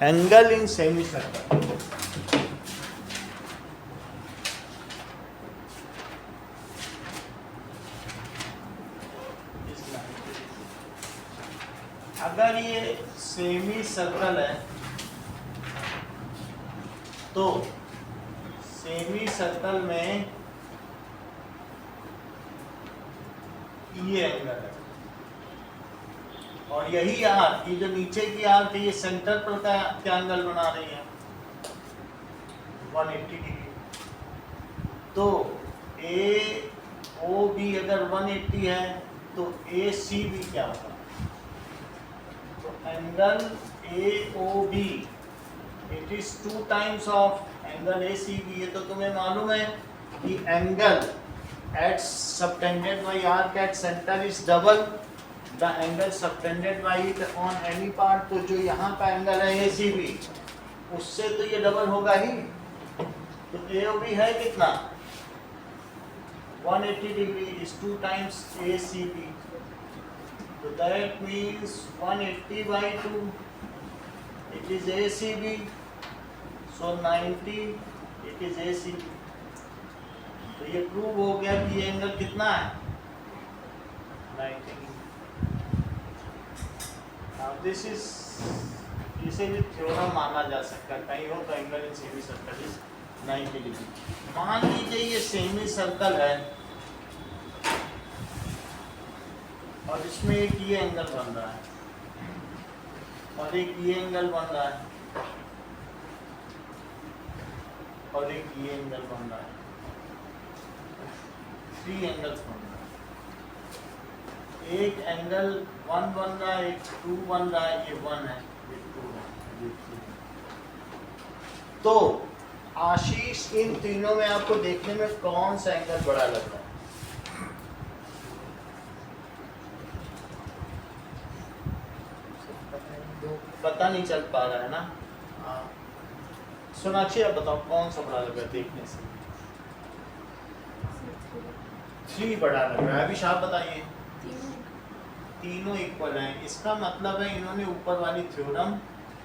Angle in semi circle. अगर ये semi circle है तो सेमी सर्कल में ये एंगल है, और यही आर्क, ये जो नीचे की आर्क है, ये सेंटर पर क्या एंगल बना रही है 180 डिग्री। तो ए ओ बी अगर 180 है तो ए सी बी क्या होगा? तो angle A O B it is 2 times of angle A C B. ये तो तुम्हें मालूम है कि angle at subtended by arc at centre is double the angle subtended by it on any part. तो जो यहाँ का एंगल है ए सी बी, उससे तो ये डबल होगा ही। तो ए ओ बी है कितना 180 degree is 2 times A C B. So that means 180 by 2 it is ACB, so 90 it is ACB। तो ये प्रूव हो गया कि ये एंगल कितना है 90। Now this is, इसे भी थ्योरम माना जा सकता है, कहीं हो तो angle in semi circle is 90 degree. मान लीजिए ये सेमी सर्कल है और इसमें एक ये एंगल बन रहा है और एक ये एंगल बन रहा है और एक ये एंगल बन रहा है, 3 एंगल्स बन रहा है। एक एंगल 1 बन रहा है, एक 2 बन रहा है, ये 1 है, ये 2 है, ये 3 है। तो आशीष, इन तीनों में आपको देखने में कौन सा एंगल बड़ा लग रहा है? पता नहीं चल पा रहा है ना? सोनाक्षी आप बताओ कौन सा बड़ा लग रहा है देखने से? 3 बड़ा लग रहा है। अभी आप बताइए। तीनों इक्वल हैं, इसका मतलब है इन्होंने ऊपर वाली थ्योरम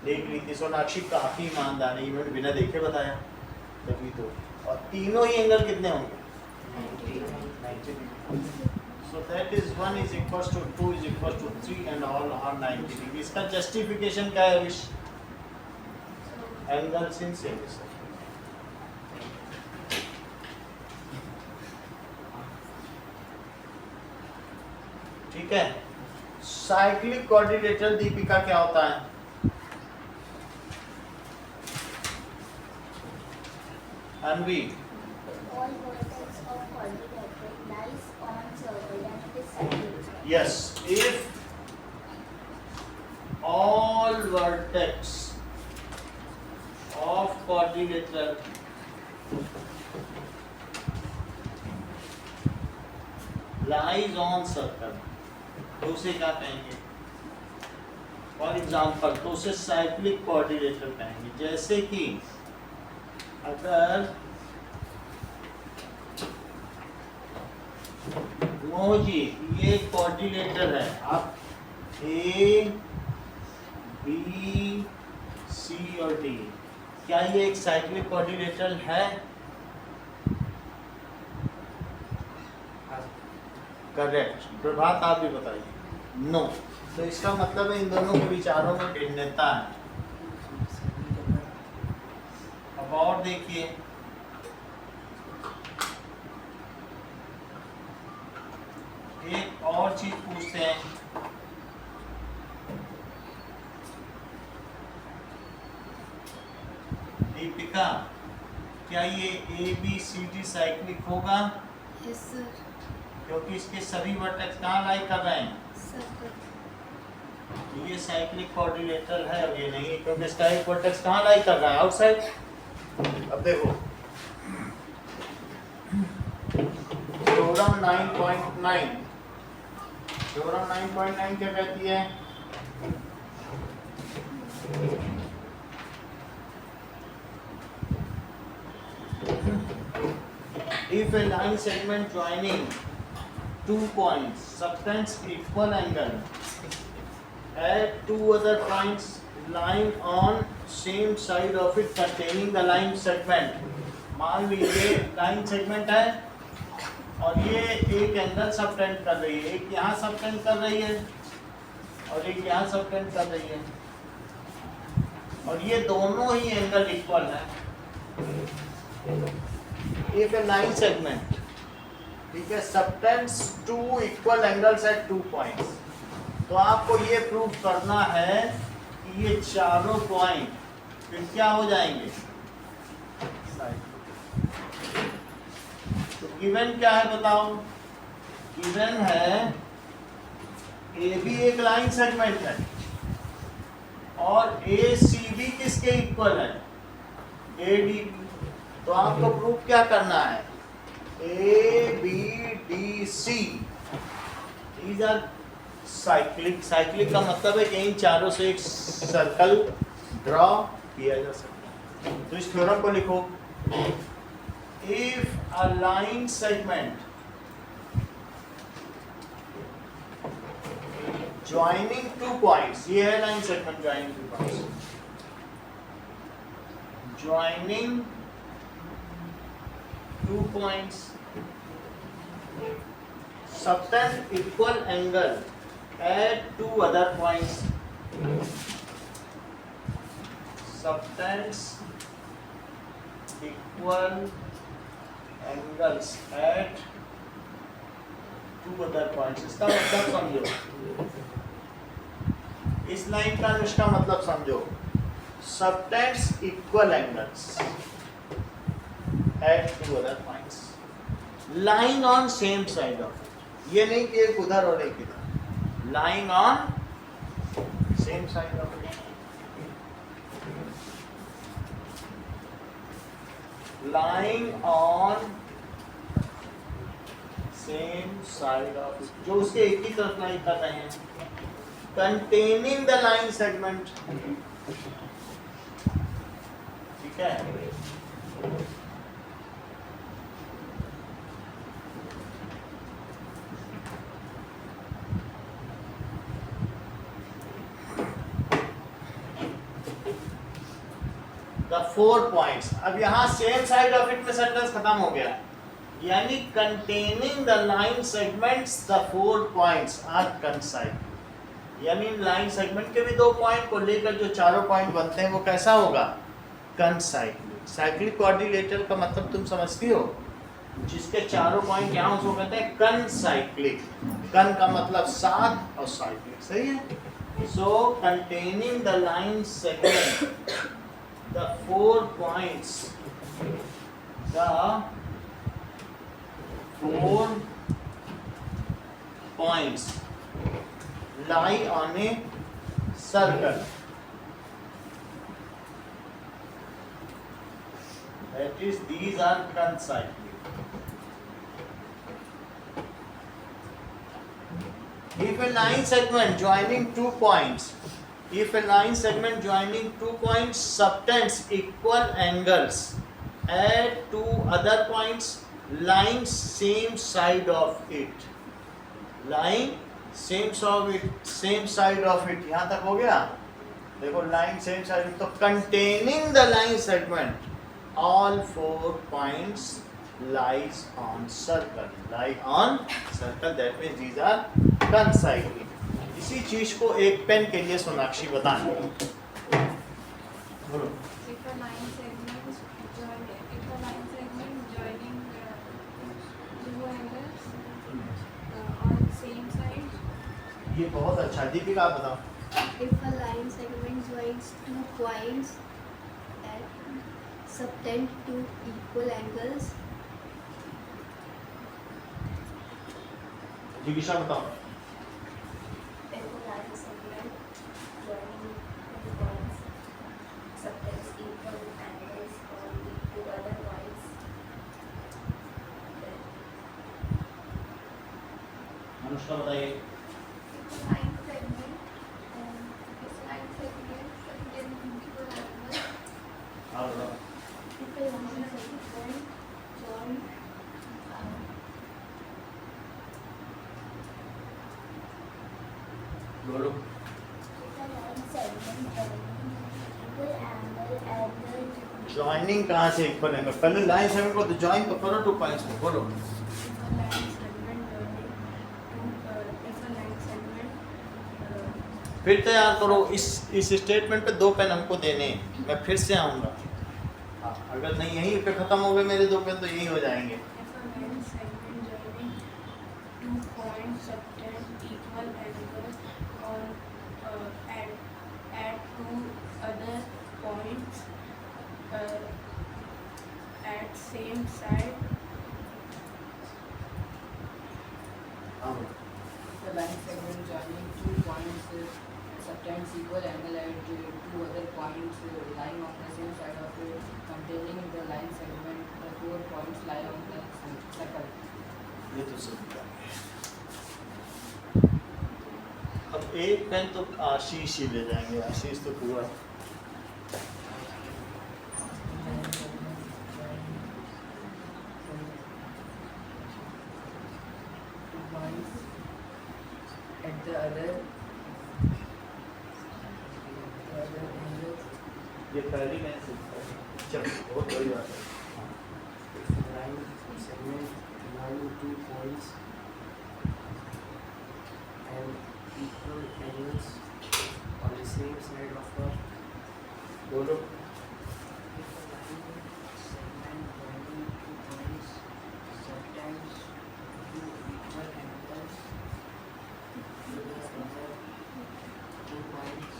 देख ली थी। सोनाक्षी काफी ईमानदार है, इन्होंने बिना देखे बताया तभी तो। और तीनों ही एंगल कितने होंगे 90 degree. So that is 1 is equals to 2 is equals to 3 and all are 90 degree। इसका जस्टिफिकेशन क्या है wish? Angles in semi circle. ठीक है। साइक्लिक क्वाड्रिलेटरल दीपिका क्या होता है? अनवी, yes, if all vertex of quadrilateral lies on circle तो उसे क्या कहेंगे? फॉर एग्जाम्पल तो उसे साइक्लिक क्वाड्रिलेटरल कहेंगे। जैसे कि अगर मोह जी ये क्वाड्रिलेटरल है, आप ए बी सी और डी, क्या ये एक साइक्लिक क्वाड्रिलेटरल है? करेक्ट। प्रभात आप भी बताइए। नो। तो इसका मतलब है इन दोनों के विचारों में भिन्नता है। अब और देखिए, एक और चीज पूछते हैं। दीपिका, क्या ये A B C D cyclic होगा? Yes sir. क्योंकि इसके सभी वर्टेक्स कहाँ लाई कर रहे हैं? सर्कल। तो ये साइक्लिक क्वाड्रिलेटरल है और ये नहीं, क्योंकि इसका एक वर्टेक्स कहाँ लाई कर रहा है? आउटसाइड। अब देखो थ्योरम 9.9, थ्योरम 9.9 क्या कहती है? If a line segment joining 2 points subtends equal angle at two other points lying on same side of it containing the line segment. मान लीजिए लाइन सेगमेंट है और ये एक एंगल सबटेंड कर रही है, एक यहाँ सबटेंड कर रही है और एक यहाँ सबटेंड कर रही है, और ये दोनों ही एंगल इक्वल है। If a line segment, ठीक है, subtends two equal angles at 2 points, तो आपको ये प्रूव करना है कि ये चारों पॉइंट फिर क्या हो जाएंगे, तो गिवन क्या है बताओ? गिवन है ए भी एक लाइन सेगमेंट है और ए सी भी किसके इक्वल है, ए डी बी। तो आपको प्रूफ क्या करना है, A B D C these are cyclic. Cyclic का मतलब है कि इन चारों से एक सर्कल ड्रॉ किया जा सकता है। तो इस थ्योरम को लिखो, if a line segment joining two points, ये है line segment joining two points, joining 2 points subtend equal angle at 2 other points, subtends equal angles at 2 other points। इसका मतलब समझो, इस लाइन का इसका मतलब समझो, subtends equal angles at 2 other points lying on same side of it। ये नहीं कि एक उधर और एक इधर, lying on same side of it, lying on same side of it, जो उसके एक ही तरफ लाई कर रहे हैं, containing the line segment, ठीक है। The 4 points, अब यहाँ सेम साइड ऑफ इट में सेंटेंस खत्म हो गया, यानी containing the line segments the 4 points are coincident, यानी लाइन सेगमेंट के भी 2 पॉइंट को लेकर जो चारों पॉइंट बनते हैं वो कैसा होगा, कंसाइक्लिक। साइक्लिक क्वाड्रिलेटरल का मतलब तुम समझती हो, जिसके चारों पॉइंट यहाँ उसको कहते हैं कंसाइक्लिक। कन का मतलब साथ और साइक्लिक, सही है। So containing the line segment the 4 points, the 4 points lie on a circle, that is these are concyclic। If a line segment joining 2 points, if a line segment joining 2 points subtends equal angles at 2 other points lying same side of it, lying same side of it, यहाँ तक हो गया। देखो line same side, तो containing the line segment all 4 points lies on circle, lie on circle, that means these are concyclic। इसी चीज को एक पेन के लिए सोनाक्षी बताएं, बोलो। ये बहुत अच्छा, दीपिका आप बताओ। If a line segment joins 2 points and subtend 2 equal angles, Deepika बताओ। अनुष्का बताइए। ज्वाइनिंग कहाँ से इक्वल एंगल, पहले लाइन सेगमेंट को तो ज्वाइन तो करो 2 पॉइंट्स को, बोलो। फिर तैयार करो, इस स्टेटमेंट पे 2 पेन हमको देने हैं, मैं फिर से आऊँगा। हाँ, अगर नहीं यहीं पे ख़त्म हो गए मेरे 2 पेन तो यही हो जाएंगे। At same side. The line segment joining 2 points subtends equal angle at 2 other points lying on the same side of it. Containing the line segment, the 4 points lie on the circle. ये तो सही है। अब एक pen तो आशीष ही ले जाएंगे, आशीष तो पूरा At the other angles, ये पहली पेन से चलो बहुत बड़ी बात है। line segment joining 2 points and equal angles on the same side of a बोलो। segment joining 2 points subtends 2 equal angles to the other 2 points.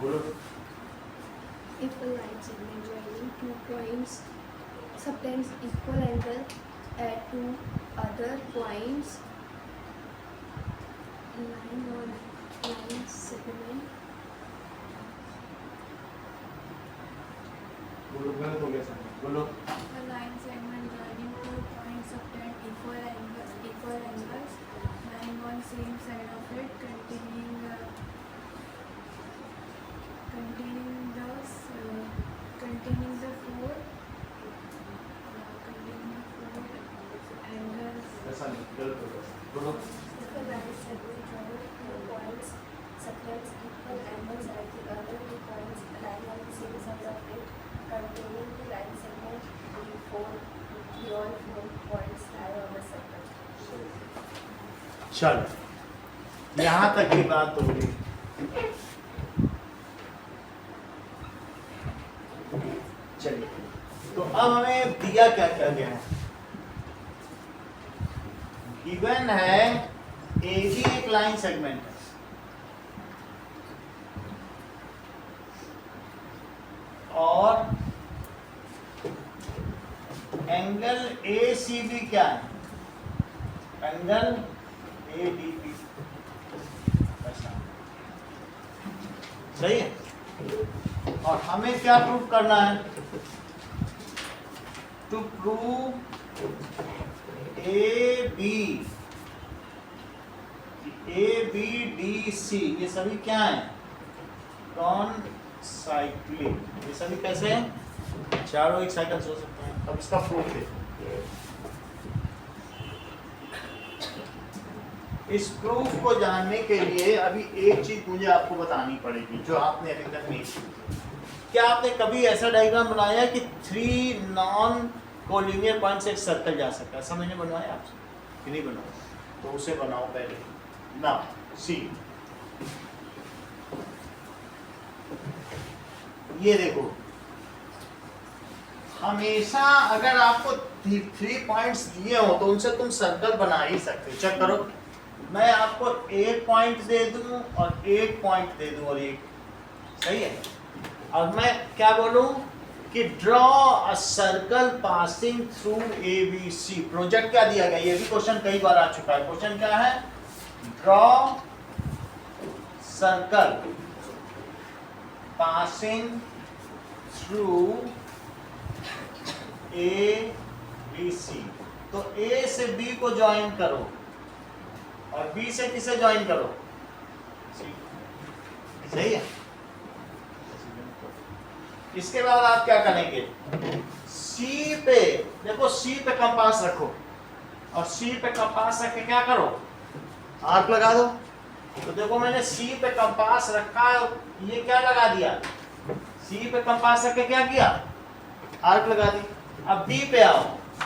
बोलो। If a line segment joining 2 points subtends equal angle at 2 other points lying on line segment, बोलो गलत हो गया समझ, बोलो। a line segment joining 2 points subtend equal angles lying on same side of it, containing the four angles. ऐसा नहीं, गलत हो गया, बोलो। If a line segment joining 2 points subtends equal angles at the other 2 points lying on the same side of it, containing the line segment, the all 4 points lie on the circle. चलो यहाँ तक की बात हो गई। चलिए, तो अब हमें दिया क्या क्या गया है? गिवन है AB एक लाइन सेगमेंट है और एंगल ACB क्या है? Angle ADB। सही है। और हमें क्या प्रूव करना है? टू प्रूव ABDC ये सभी क्या है? कॉनसाइक्लिक। ये सभी कैसे हैं? चारों एक साइकिल हो सकते हैं। अब इसका प्रूफ देखो। इस प्रूफ को जानने के लिए अभी एक चीज मुझे आपको बतानी पड़ेगी जो आपने अभी तक नहीं सीखी। क्या आपने कभी ऐसा डायग्राम बनाया कि 3 नॉन कोलिनियर पॉइंट से एक सर्कल जा सकता है? समझने बनवाया आपसे कि नहीं बनवाया? तो उसे बनाओ पहले ना। सी ये देखो, हमेशा अगर आपको 3 पॉइंट्स दिए हो तो उनसे तुम सर्कल बना ही सकते हो। चेक करो, मैं आपको एक पॉइंट दे दूं और एक पॉइंट दे दूं और एक, सही है। अब मैं क्या बोलूं कि draw a circle passing through ABC। Project क्या दिया गया? ये भी क्वेश्चन कई बार आ चुका है। क्वेश्चन क्या है? Draw circle passing through ABC। तो A से B को ज्वाइन करो और B से किसे ज्वाइन करो? सही है। इसके बाद आप क्या करेंगे? C पे देखो, C पे कंपास रखो। और सी पे कंपास रख के क्या करो, आर्क लगा दो। तो देखो मैंने सी पे कंपास रखा है, ये क्या लगा दिया, सी पे कंपास रख के क्या किया, आर्क लगा दी। अब बी पे आओ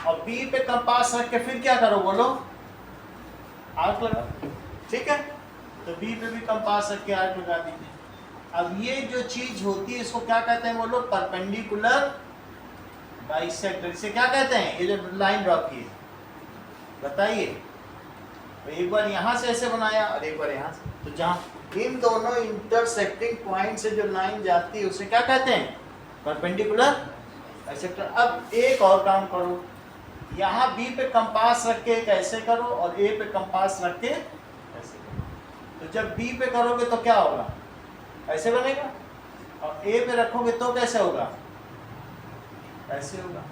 और बी पे कंपास रख के फिर क्या करो, बोलो, आर्क लगा। ठीक है, तो बी पे भी कंपास रख के आर्क लगा दीजिए। अब ये जो चीज होती है इसको क्या कहते हैं, बोलो, परपेंडिकुलर बाइसेक्टर। इसे क्या कहते हैं, ये जो लाइन ड्रॉ की है, बताइए। तो एक बार यहाँ से ऐसे बनाया और एक बार यहाँ से, तो जहाँ इन दोनों इंटरसेक्टिंग पॉइंट से जो लाइन जाती है उसे क्या कहते हैं, परपेंडिकुलर बाइसेक्टर। अब एक और काम करो, यहाँ बी पे कंपास रख के एक ऐसे करो और ए पे कंपास रख के ऐसे करो। तो जब बी पे करोगे तो क्या होगा, ऐसे बनेगा, और ए पे रखोगे तो कैसे होगा, ऐसे होगा।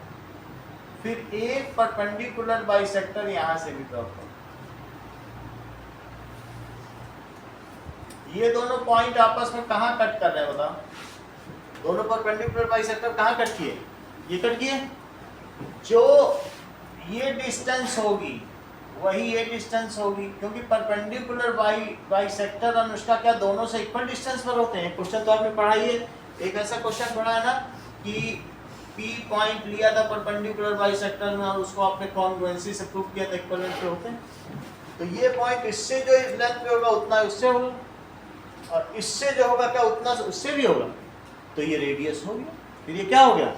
फिर एक परपेंडिकुलर बाइसेक्टर यहाँ से भी ड्रॉ करो। ये दोनों पॉइंट आपस में कहाँ कट कर रहे हैं बताओ, दोनों परपेंडिकुलर बाइसेक्टर कहाँ कट किए, ये कट किए। जो ये डिस्टेंस होगी वही ये डिस्टेंस होगी, क्योंकि परपेंडिकुलर बाइसेक्टर अनुष्का क्या दोनों से इक्वल डिस्टेंस पर होते हैं। क्वेश्चन तो आपने पढ़ा ही है, एक ऐसा क्वेश्चन पढ़ा है ना कि P पॉइंट लिया था परपेंडिकुलर बाइसेक्टर में और उसको आपने कॉन्ग्रुएंसी से प्रूव किया था इक्विवेलेंट पे होते हैं। तो ये पॉइंट इससे जो लेंथ पे होगा उतना उससे होगा, और इससे जो होगा क्या उतना उससे भी होगा, तो ये रेडियस हो गया। फिर ये क्या हो गया,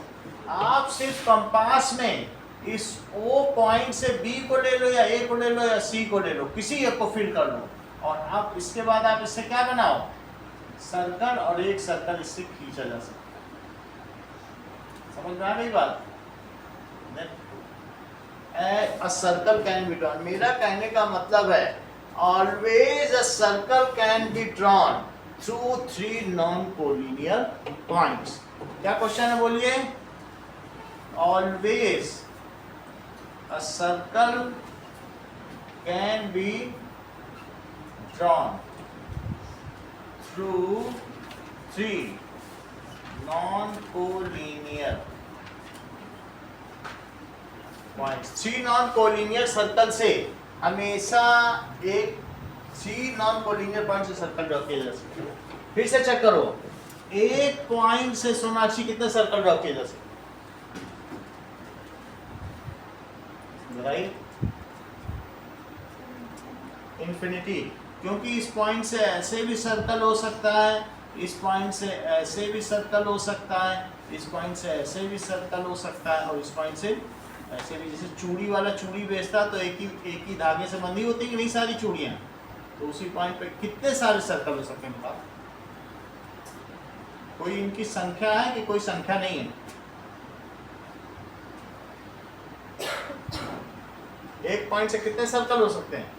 आप सिर्फ कंपास में इस O पॉइंट से B को ले लो या A को ले लो या C को ले लो, किसी एक को फिल कर लो, और आप इसके बाद आप इससे क्या बनाओ, सर्कल, और एक सर्कल इससे खींचा जा सकता है। समझ में आ गई बात। A circle can be drawn, मेरा कहने का मतलब है always a circle can be drawn through three non-collinear points। क्या क्वेश्चन है बोलिए, always a circle can be drawn through three non-collinear points। Three non collinear circle से हमेशा एक थ्री नॉन कोलिनियर पॉइंट से सर्कल ड्रॉ किया जा सकता है। फिर से चेक करो, एक पॉइंट से सोनाक्षी कितने सर्कल ड्रॉ किए जा सकते, इंफिनिटी। क्योंकि इस पॉइंट से ऐसे भी सर्कल हो सकता है, इस पॉइंट से ऐसे भी सर्कल हो सकता है, इस पॉइंट से ऐसे भी सर्कल हो सकता है, और इस पॉइंट से ऐसे भी। जैसे चूड़ी वाला चूड़ी बेचता तो एक ही धागे से बंधी होती कि नहीं सारी चूड़ियाँ, तो उसी पॉइंट पे कितने सारे सर्कल हो सकते हैं बताओ। कोई इनकी संख्या है कि कोई संख्या नहीं है, एक पॉइंट से कितने सर्कल हो सकते हैं,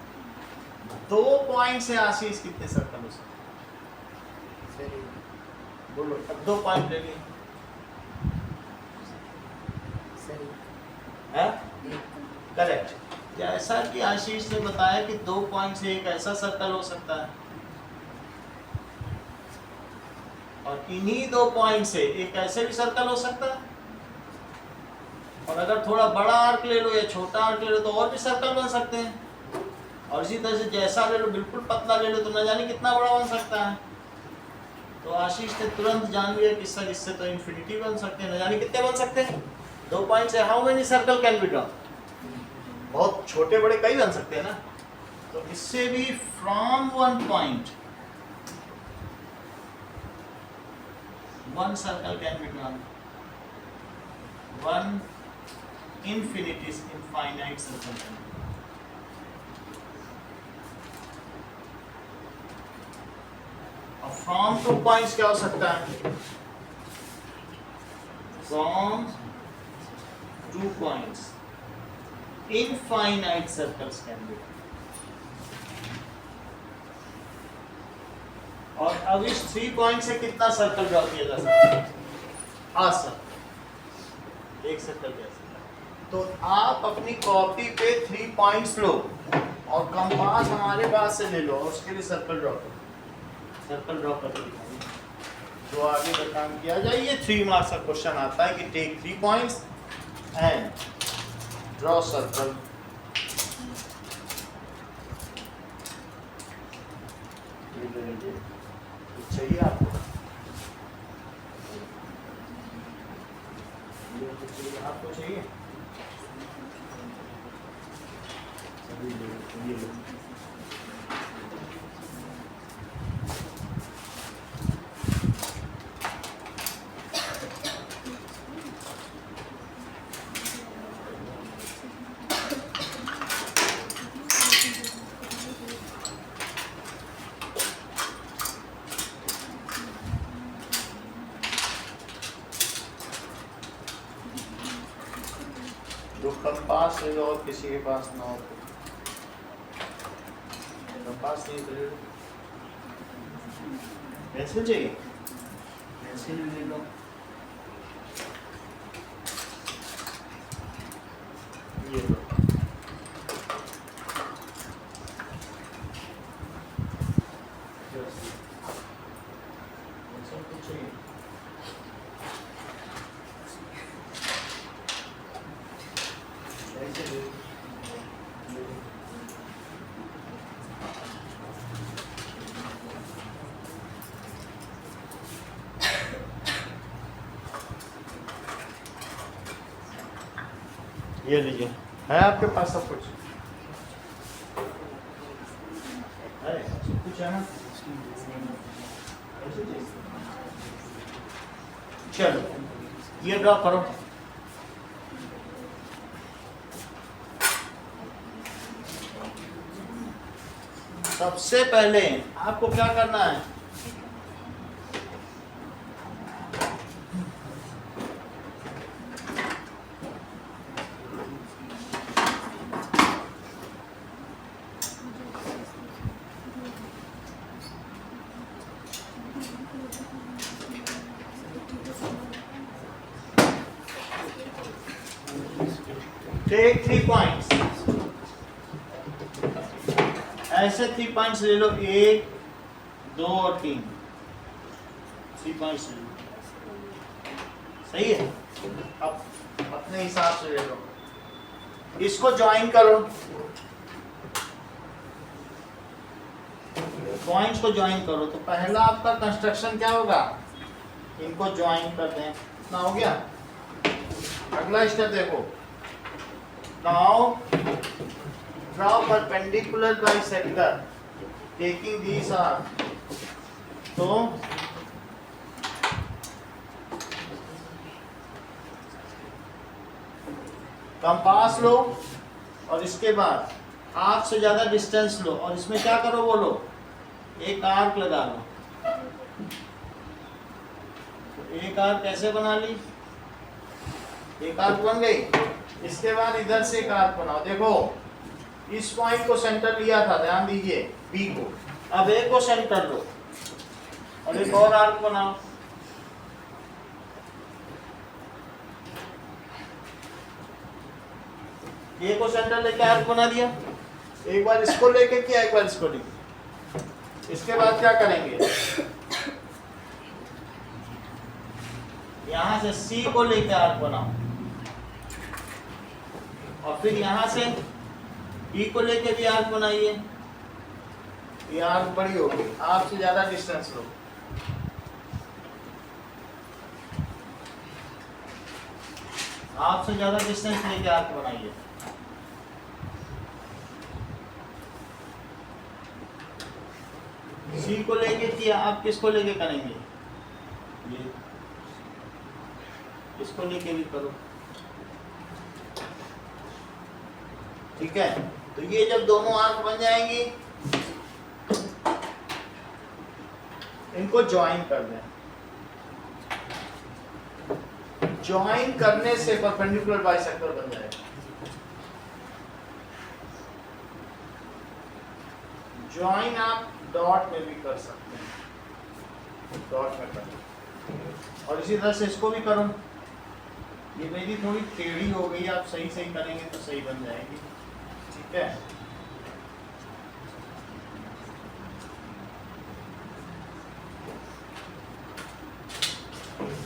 दो पॉइंट से आशीष कितने सर्कल हो सकते हैं, बोलो। अब दो पॉइंट ले लिए, करेक्ट। जैसा कि आशीष ने बताया कि दो पॉइंट से एक ऐसा सर्कल हो सकता है, और इन्हीं दो पॉइंट से एक ऐसे भी सर्कल हो सकता है, और अगर थोड़ा बड़ा आर्क ले लो या छोटा आर्क ले लो तो और भी सर्कल बन सकते हैं, और इसी तरह से जैसा ले लो, बिल्कुल पतला ले लो तो न जाने कितना बड़ा बन सकता है। तो आशीष ने तुरंत जान लिया कि सर इससे तो इन्फिनिटी बन सकते हैं, न जाने कितने बन सकते हैं। दो पॉइंट से how many circle can be drawn, बहुत छोटे बड़े कई बन सकते हैं ना। तो इससे भी from one point one circle can be drawn, one infinities infinite circle। और फ्रॉम टू पॉइंट्स क्या हो सकता है, from two points infinite circles can be। और अब इस 3 पॉइंट से कितना सर्कल ड्रॉ किया जा सकता है, 8 सर्कल, एक सर्कल कैसे। तो आप अपनी कॉपी पे 3 पॉइंट्स लो और कंपास हमारे पास से ले लो और उसके लिए सर्कल ड्रॉ करो, सर्कल ड्रॉ करके दिखाइए जो आगे का काम किया जाए। ये 3 मार्क्स का क्वेश्चन आता है कि take 3 points and draw circle ले लीजिए। कुछ चाहिए आपको? ये कुछ चाहिए आपको? चाहिए सभी ले लो, ये लो। जो कंपास है और किसी के पास ना हो तो कंपास नहीं तो ले लो। पेंसिल चाहिए? पेंसिल ले लो। ये लो। पेंसिल कुछ चाहिए? पेंसिल ले लो। ये लीजिए, है आपके पास सब कुछ? है सब कुछ है ना? चलो ये ड्रॉ करो। सबसे पहले आपको क्या करना है? Take 3 points. ऐसे 3 पॉइंट्स ले लो, 1 2 और 3। 3 पॉइंट्स ले लो, सही है? अब अपने हिसाब से ले लो, इसको ज्वाइन करो, पॉइंट्स को ज्वाइन करो। तो पहला आपका कंस्ट्रक्शन क्या होगा? इनको ज्वाइन कर दें। ना हो गया? अगला स्टेप देखो, now draw perpendicular bisector taking these are. तो कंपास लो और इसके बाद हाफ से ज्यादा डिस्टेंस लो और इसमें क्या करो बोलो, एक आर्क लगा लो। तो एक आर्क कैसे बना ली? एक आर्क बन गई। इसके बाद इधर से एक आर्क बनाओ। देखो इस पॉइंट को सेंटर लिया था, ध्यान दीजिए बी को। अब ए को सेंटर लो और एक और आर्क बनाओ। ए को सेंटर लेके आर्क बना दिया। एक बार इसको लेके किया, एक बार इसको लेके। इसके बाद क्या करेंगे? यहां से सी को लेके आर्क बनाओ और फिर यहां से ई को लेके भी आर्क बनाइए। ये आर्क बड़ी होगी, आपसे ज्यादा डिस्टेंस लो। आपसे ज्यादा डिस्टेंस लेके आर्क बनाइए। सी को लेके किया, आप किसको लेके करेंगे? ये इसको लेके भी करो, ठीक है? तो ये जब दोनों आर्क बन जाएंगी, इनको ज्वाइन कर दें। ज्वाइन करने से परपेंडिकुलर बाइसेक्टर बन जाएगा। ज्वाइन आप डॉट में भी कर सकते हैं, डॉट में करो और इसी तरह से इसको भी करो। ये मेरी थोड़ी टेढ़ी हो गई, आप सही सही करेंगे तो सही बन जाएगी, ठीक है?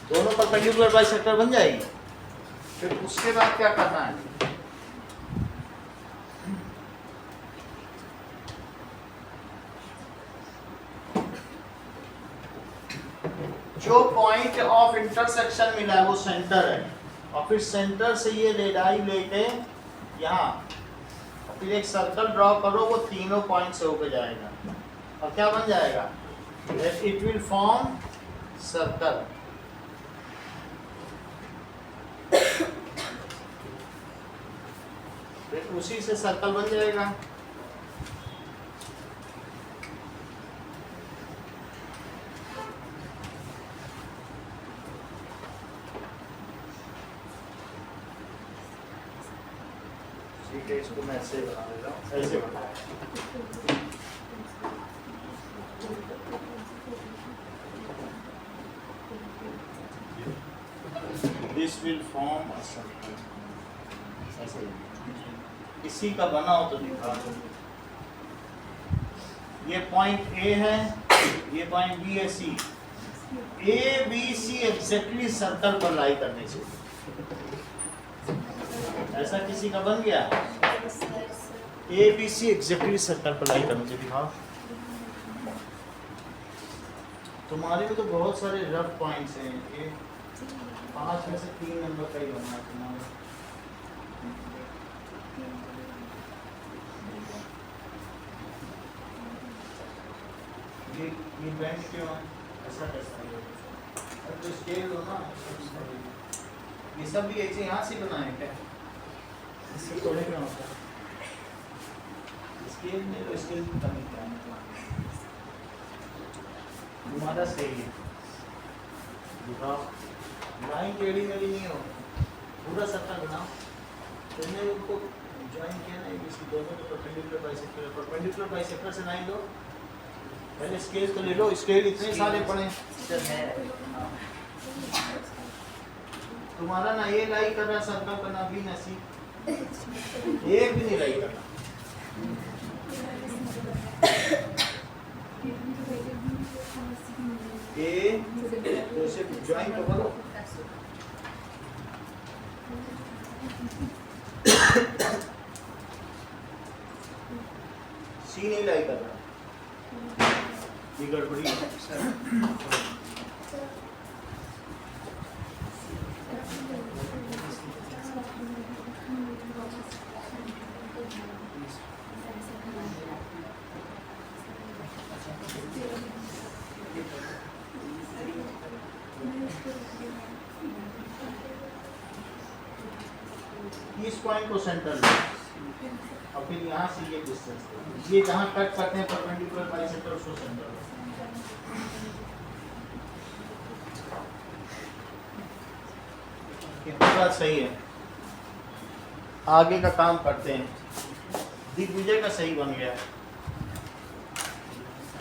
दोनों परपेंडिकुलर बाइसेक्टर बन जाएगी। फिर उसके बाद क्या करना है? जो पॉइंट ऑफ इंटरसेक्शन मिला है वो सेंटर है, और फिर सेंटर से ये रेडाई लेके यहाँ फिर एक सर्कल ड्रॉ करो, वो तीनों पॉइंट से होकर जाएगा और क्या बन जाएगा, इट विल फॉर्म सर्कल। फिर उसी से सर्कल बन जाएगा। ठीक है, इसको मैं ऐसे बना देता हूँ, ऐसे बनाया। This will form a circle. ऐसे इसी का बना हो तो दिखा दो। ये पॉइंट ए है, ये पॉइंट बी है, C. A B C exactly circle पर लाई करने से ऐसा किसी का बन गया। A B C exactly circle पर लाई करने से दिखाओ। तुम्हारे में तो बहुत सारे रफ पॉइंट्स हैं, ये 5 में से 3 नंबर का ही बना है तुम्हारा। ये बेंच क्यों है, ऐसा कैसा है? अब तो स्केल हो ना, ये सब भी ऐसे यहाँ से बनाए क्या, इससे थोड़े क्या होता है। स्केल में तो स्केल की कमी क्या है, तुम्हारा सही है। दिखाओ, लाइन टेढ़ी मेढ़ी नहीं हो, पूरा सर्कल बनाओ। तुमने उनको ज्वाइन किया ना, इसी दोनों को परपेंडिकुलर बाइसेक्टर से लाइन दो। पहले स्केल तो ले लो, स्केल इतने सारे पड़े तुम्हारा ना ये लाई कर रहा सर्कल का, ना बी ना सी, एक भी नहीं लाई करना। ए तो इसे ज्वाइन तो करो। सी नहीं लाई कर रहा, ये गड़बड़ी है सर। इस पॉइंट को सेंटर लो और फिर यहाँ से ये डिस्टेंस, ये जहाँ कट करते हैं परपेंडिकुलर बाइसेक्टर, उसको सेंटर लो। ये बात सही है। आगे का काम करते हैं। दिग्विजय का सही बन गया,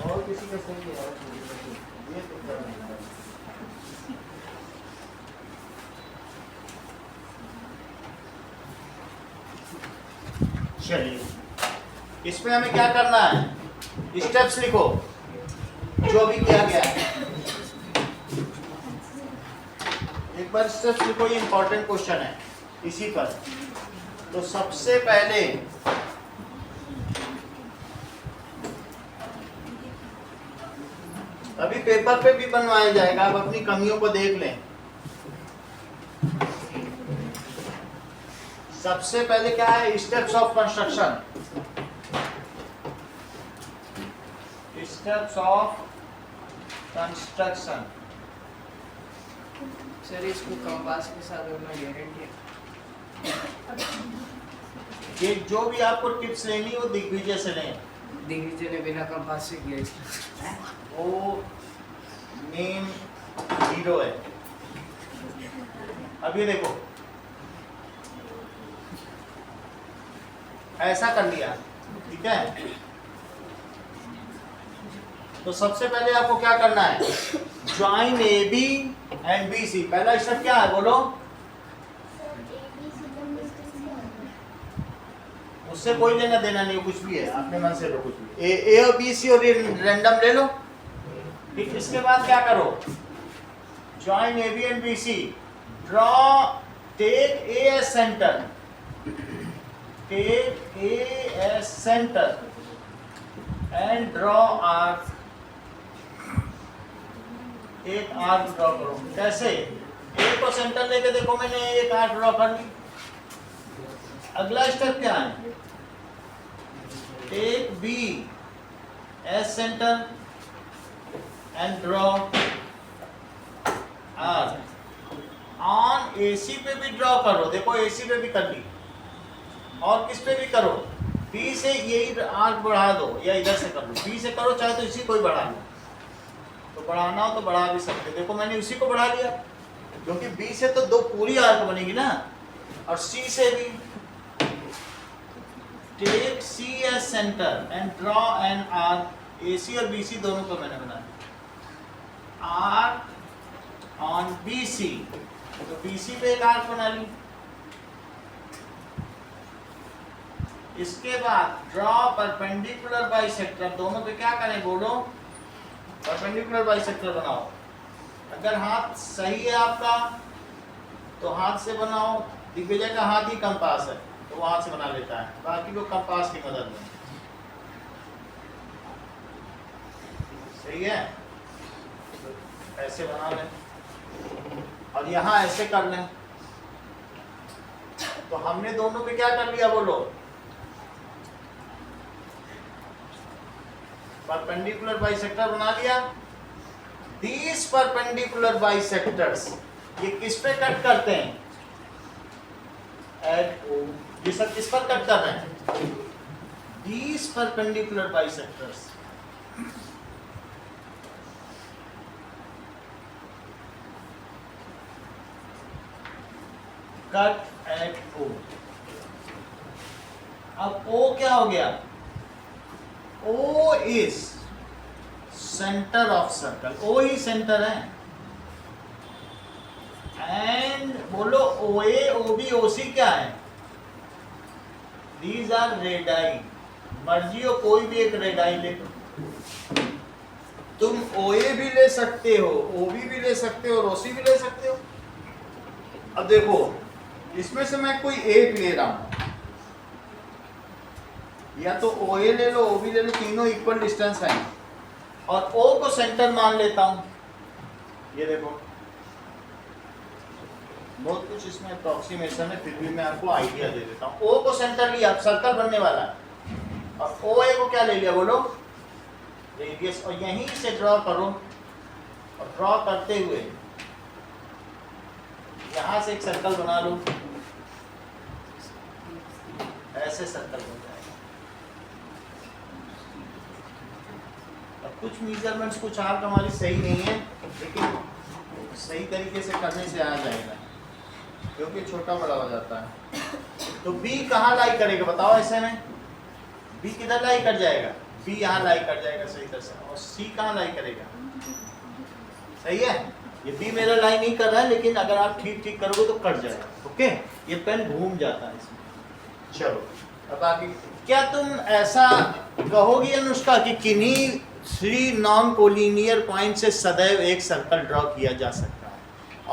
और किसी का सही है, ये तो कर नहीं है। चलिए, इसमें हमें क्या करना है, स्टेप्स लिखो जो भी किया गया है। एक बार स्टेप्स लिखो, ये इंपॉर्टेंट क्वेश्चन है इसी पर। तो सबसे पहले अभी पेपर पे भी बनवाया जाएगा, आप अपनी कमियों को देख लें। सबसे पहले क्या है, steps of construction. Steps of construction. Sir इसको कंपास के साथ करना गारंटी है। ये जो भी आपको टिप्स लेनी हो दिग्विजय से लें। दिग्विजय ने बिना कंपास से किया इसको। वो मेन हीरो है। अब ये देखो, ऐसा कर लिया, ठीक है। तो सबसे पहले आपको क्या करना है, join A B and B C. पहला स्टेप क्या है बोलो, उससे कोई लेना देना नहीं, कुछ भी है अपने मन से लो, कुछ भी। ए और बी सी और रैंडम ले लो। ठीक, इसके बाद क्या करो, join A B and B C, draw, take A as centre, take A as centre and draw arc एक आर्क ड्रॉ करो। कैसे? ए को सेंटर लेके देखो, मैंने एक आर्क ड्रॉ कर ली। अगला स्टेप क्या है? Take B as centre and draw arc. On AC पे भी ड्रॉ करो, देखो एसी पे भी कर ली, और किस पे भी करो, बी से यही आर्क बढ़ा दो या इधर से कर लो, बी से करो चाहे तो इसी को ही बढ़ा लो, तो बढ़ाना हो तो बढ़ा भी सकते। देखो मैंने इसी को बढ़ा लिया, क्योंकि बी से तो दो पूरी आर्क बनेगी ना, और सी से भी। Take C as centre and draw an arc. A C और बी सी दोनों को मैंने बनाया। आर्क ऑन बी सी, तो बी सी पे एक आर्क बना ली। इसके बाद ड्रॉ परपेंडिकुलर बाइसेक्टर। दोनों पे क्या करें बोलो? परपेंडिकुलर बाइसेक्टर बनाओ। अगर हाथ सही है आपका तो हाथ से बनाओ, दिग्विजय का हाथ ही कंपास है तो वो हाथ से बना लेता है, बाकी लोग कंपास की मदद लें। सही है? ऐसे बना लें और यहाँ ऐसे कर लें। तो हमने दोनों पे क्या कर लिया बोलो? परपेंडिकुलर बाइसेक्टर बना लिया। These perpendicular bisectors, ये किस पे कट करते हैं? At O। ये सब किस पर कट कर रहे हैं? These perpendicular bisectors। Cut at O। अब O क्या हो गया? O is centre of circle. O ही सेंटर है। एंड बोलो OA, OB, OC क्या है? These are radii. मर्जी हो कोई भी एक रेडाई ले लो, तुम OA भी ले सकते हो, OB भी ले सकते हो और OC भी ले सकते हो। अब देखो इसमें से मैं कोई एक ले रहा हूं, या तो OA ले लो, OB ले लो, तीनों इक्वल डिस्टेंस है, और O को सेंटर मान लेता हूं। ये देखो बहुत कुछ इसमें अप्रोक्सीमेशन है, फिर भी मैं आपको आइडिया दे देता हूं। O को सेंटर लिया, अब सर्कल बनने वाला है, और OA को क्या ले लिया बोलो? रेडियस। और यहीं से ड्रॉ करो, और ड्रॉ करते हुए यहां से एक सर्कल बना लो, ऐसे सर्कल बन जाएगा। अब कुछ मेजरमेंट्स कुछ आर्क हमारी सही नहीं है, लेकिन सही तरीके से करने से आ जाएगा, क्योंकि छोटा बड़ा हो जाता है। तो B कहाँ लाई करेगा बताओ? ऐसे में B किधर लाई कर जाएगा? B यहाँ लाई कर जाएगा सही तरह से, और C कहाँ लाई करेगा? सही है? ये B मेरा लाई नहीं कर रहा है, लेकिन अगर आप ठीक ठीक करोगे तो कट जाएगा। ओके, ये पेन घूम जाता है इसमें। चलो अब आगे, क्या तुम ऐसा कहोगी अनुष्का कि किन्हीं 3 नॉन कोलिनियर पॉइंट से सदैव एक सर्कल ड्रॉ किया जा सकता है?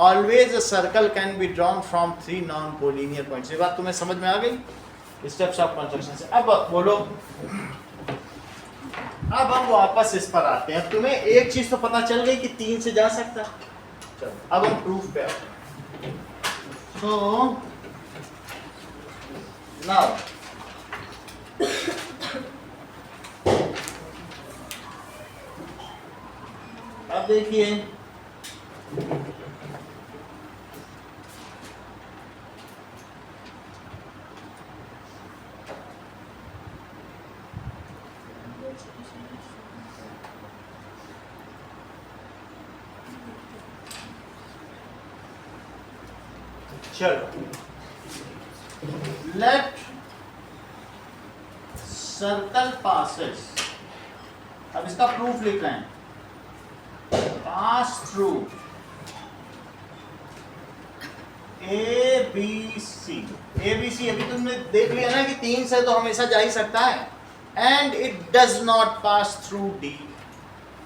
Always a circle can be drawn from 3 non collinear points. ये बात तुम्हें समझ में आ गई? स्टेप्स ऑफ कंस्ट्रक्शन से। अब बोलो, अब हम वापस इस पर आते हैं। तुम्हें एक चीज तो पता चल गई कि 3 से जा सकता है। चलो अब हम प्रूफ पे आते हैं। सो नाउ अब देखिए, चलो लेट सर्कल पासेस। अब इसका प्रूफ लिख रहे हैं। Pass through ABC। ABC अभी तुमने देख लिया ना कि 3 से तो हमेशा जा ही सकता है, and it does not pass through D।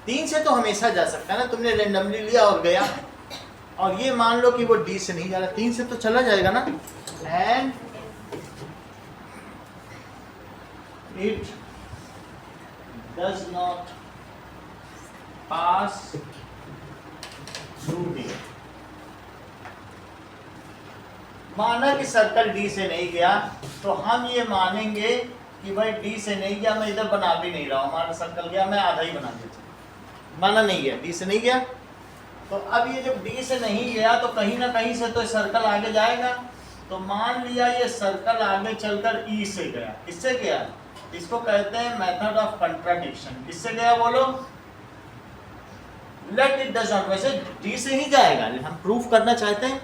3 से तो हमेशा जा सकता है ना, तुमने रेंडमली लिया और गया, और ये मान लो कि वो D से नहीं जा रहा, 3 से तो चला जाएगा ना। And it does not pass through D. माना कि सर्कल डी से नहीं गया तो हम ये मानेंगे कि भाई डी से नहीं गया, मैं इधर बना भी नहीं रहा हूं, हमारा सर्कल गया, मैं आधा ही बना देता। माना नहीं गया, डी से नहीं गया, तो अब ये जब डी से नहीं गया तो कहीं ना कहीं से तो सर्कल आगे जाएगा। तो मान लिया ये सर्कल आगे चलकर ई से गया, किससे गया? इसको कहते हैं मेथड ऑफ कंट्राडिक्शन। किससे गया बोलो? लेट इट डज नॉट, वैसे डी से ही जाएगा, हम प्रूफ करना चाहते हैं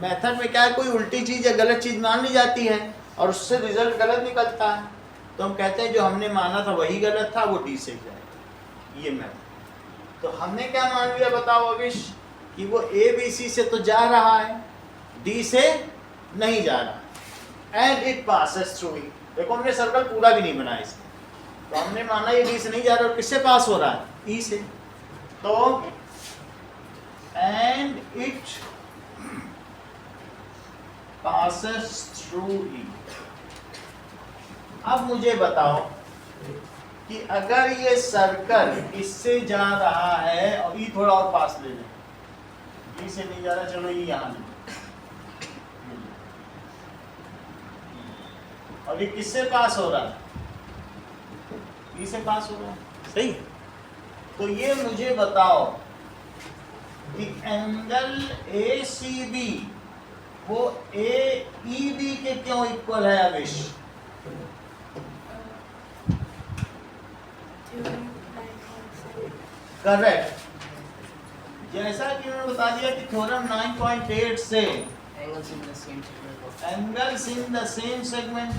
मेथड में क्या है, कोई उल्टी चीज या गलत चीज मान ली जाती है और उससे रिजल्ट गलत निकलता है, तो हम कहते हैं जो हमने माना था वही गलत था, वो डी से जाएगा, ये मेथड। तो हमने क्या मान लिया बताओ अविश, कि वो ए बी सी से तो जा रहा है, डी से नहीं जा रहा, एंड इट पासेस थ्रू ई। देखो हमने सर्कल पूरा भी नहीं बनाया इसमें, तो हमने माना ये डी से नहीं जा रहा, और किससे पास हो रहा है? ई से। तो and it passes through E। अब मुझे बताओ कि अगर ये सर्कल इससे जा रहा है और E थोड़ा और पास ले लें, E से नहीं जा रहा, चलो E यहाँ ले, और ये किससे पास हो रहा है? E से पास हो रहा है, सही। तो ये मुझे बताओ कि एंगल ACB वो AEB के क्यों इक्वल है अविश? करेक्ट। जैसा कि मैंने बता दिया कि थ्योरम 9.8 से Angles in the same segment of angles in the same segment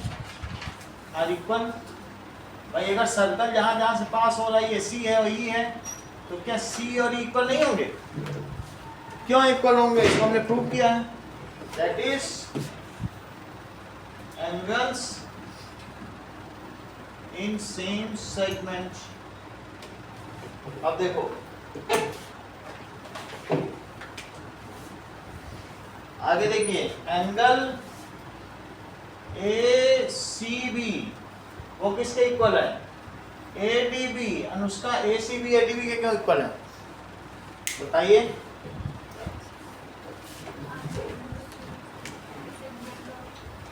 are equal. भाई अगर सर्कल जहां जहां से पास हो रहा है ये C है और E है, तो क्या C और E इक्वल नहीं होंगे? क्यों इक्वल होंगे? इसको हमने प्रूव किया है। That is angles in same segment। अब देखो आगे देखिए, एंगल ACB वो किसके इक्वल है? ADB। अनुष्का ACB ADB के क्यों इक्वल है बताइए?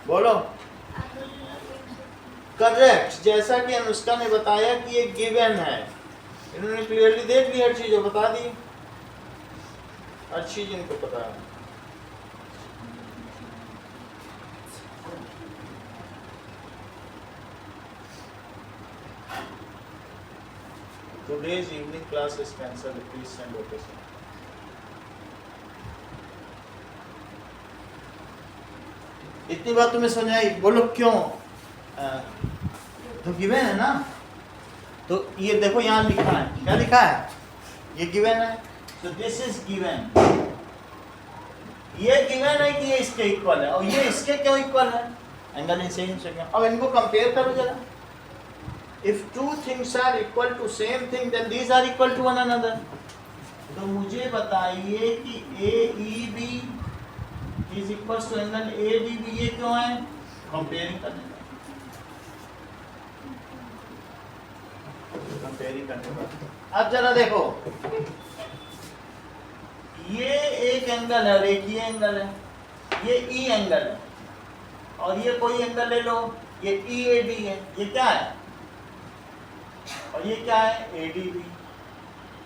बोलो। करेक्ट। जैसा कि अनुष्का ने बताया कि ये गिवन है, इन्होंने क्लियरली देख ली हर चीज, बता दी हर चीज इनको पता है। Today's evening class is cancelled. Please send location. इतनी बात तुम्हें समझ आई? बोलो क्यों? तो गिवन है ना, तो ये देखो यहाँ लिखा है, क्या लिखा है? ये गिवन है, तो दिस इज गिवन। ये गिवन है कि ये इसके इक्वल है, और ये इसके क्यों इक्वल है? Angle in same segment. अब इनको कंपेयर करो जरा। If two things are equal to same thing, then these are equal to one another। तो मुझे बताइए कि AEB is equals to angle ADB, ये क्यों है? कंपेयरिंग करने का, कंपेयरिंग करने का। अब जरा देखो, ये एक एंगल है और एक ये एंगल है, ये E एंगल है, और ये कोई एंगल ले लो, ये EAD है, ये क्या है? और ये क्या है? ADB।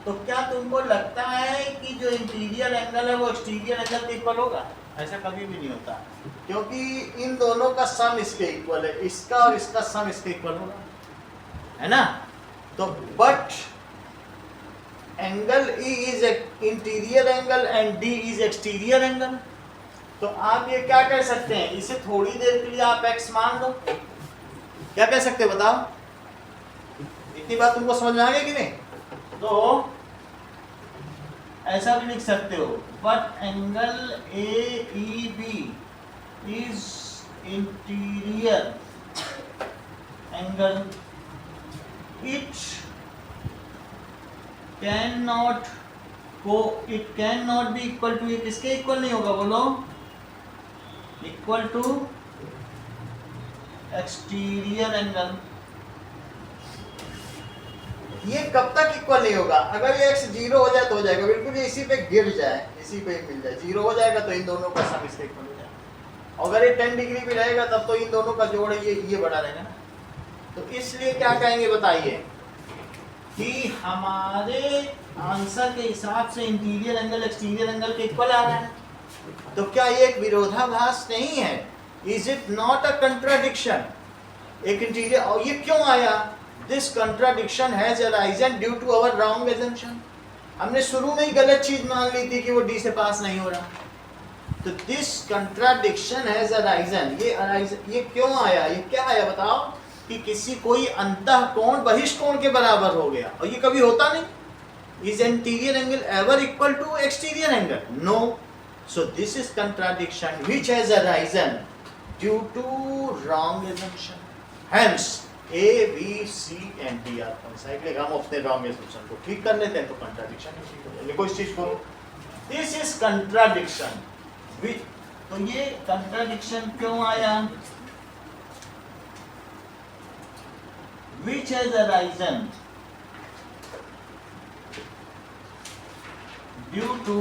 तो क्या तुमको लगता है कि जो इंटीरियर एंगल है वो एक्सटीरियर एंगल के इक्वल होगा? ऐसा कभी भी नहीं होता, क्योंकि इन दोनों का सम इसके इक्वल है, इसका और इसका सम इसके इक्वल होगा, है ना? तो but angle E is interior angle and D is exterior angle. तो आप ये क्या कह सकते हैं? इसे थोड़ी देर के लिए आप x मान दो, क्या कह सकते हैं बताओ? इतनी बात तुमको समझ में आ गई कि नहीं? तो ऐसा भी लिख सकते हो, but angle AEB is interior angle, it can not be equal to, ये किसके इक्वल नहीं होगा बोलो? Equal to exterior angle. ये कब तक इक्वल नहीं होगा? अगर ये x 0 हो जाए तो हो जाएगा, बिल्कुल ये इसी पे गिर जाए, इसी पे मिल जाए, 0 हो जाएगा तो इन दोनों का सम इससे इक्वल हो जाएगा। अगर ये 10 डिग्री भी रहेगा तब तो इन दोनों का जोड़ ये बड़ा रहेगा ना। तो इसलिए क्या कहेंगे बताइए कि हमारे आंसर के हिसाब से इंटीरियर एंगल एक्सटीरियर एंगल के इक्वल आ रहा है। तो क्या ये एक विरोधाभास नहीं है? Is it not a contradiction? एक इंटीरियर, और ये क्यों आया? This contradiction has arisen due to our wrong assumption. हमने शुरू में ही गलत चीज मान ली थी कि वो डी से पास नहीं हो रहा। तो दिस कंट्राडिक्शन हैज अराइजन, ये क्यों आया? ये क्या आया बताओ? कि किसी कोई अंतःकोण बहिष्कोण के बराबर हो गया, और ये कभी होता नहीं। Is interior angle ever equal to exterior angle? No. So this is contradiction which has arisen due to wrong assumption. Hence A, B, C and D are uncyclic. हम अपने wrong assumption को ठीक कर लेते हैं तो contradiction ही ठीक हो जाएगा। लिखो इस चीज को, this is contradiction. तो ये contradiction क्यों आया? Which has arisen due to,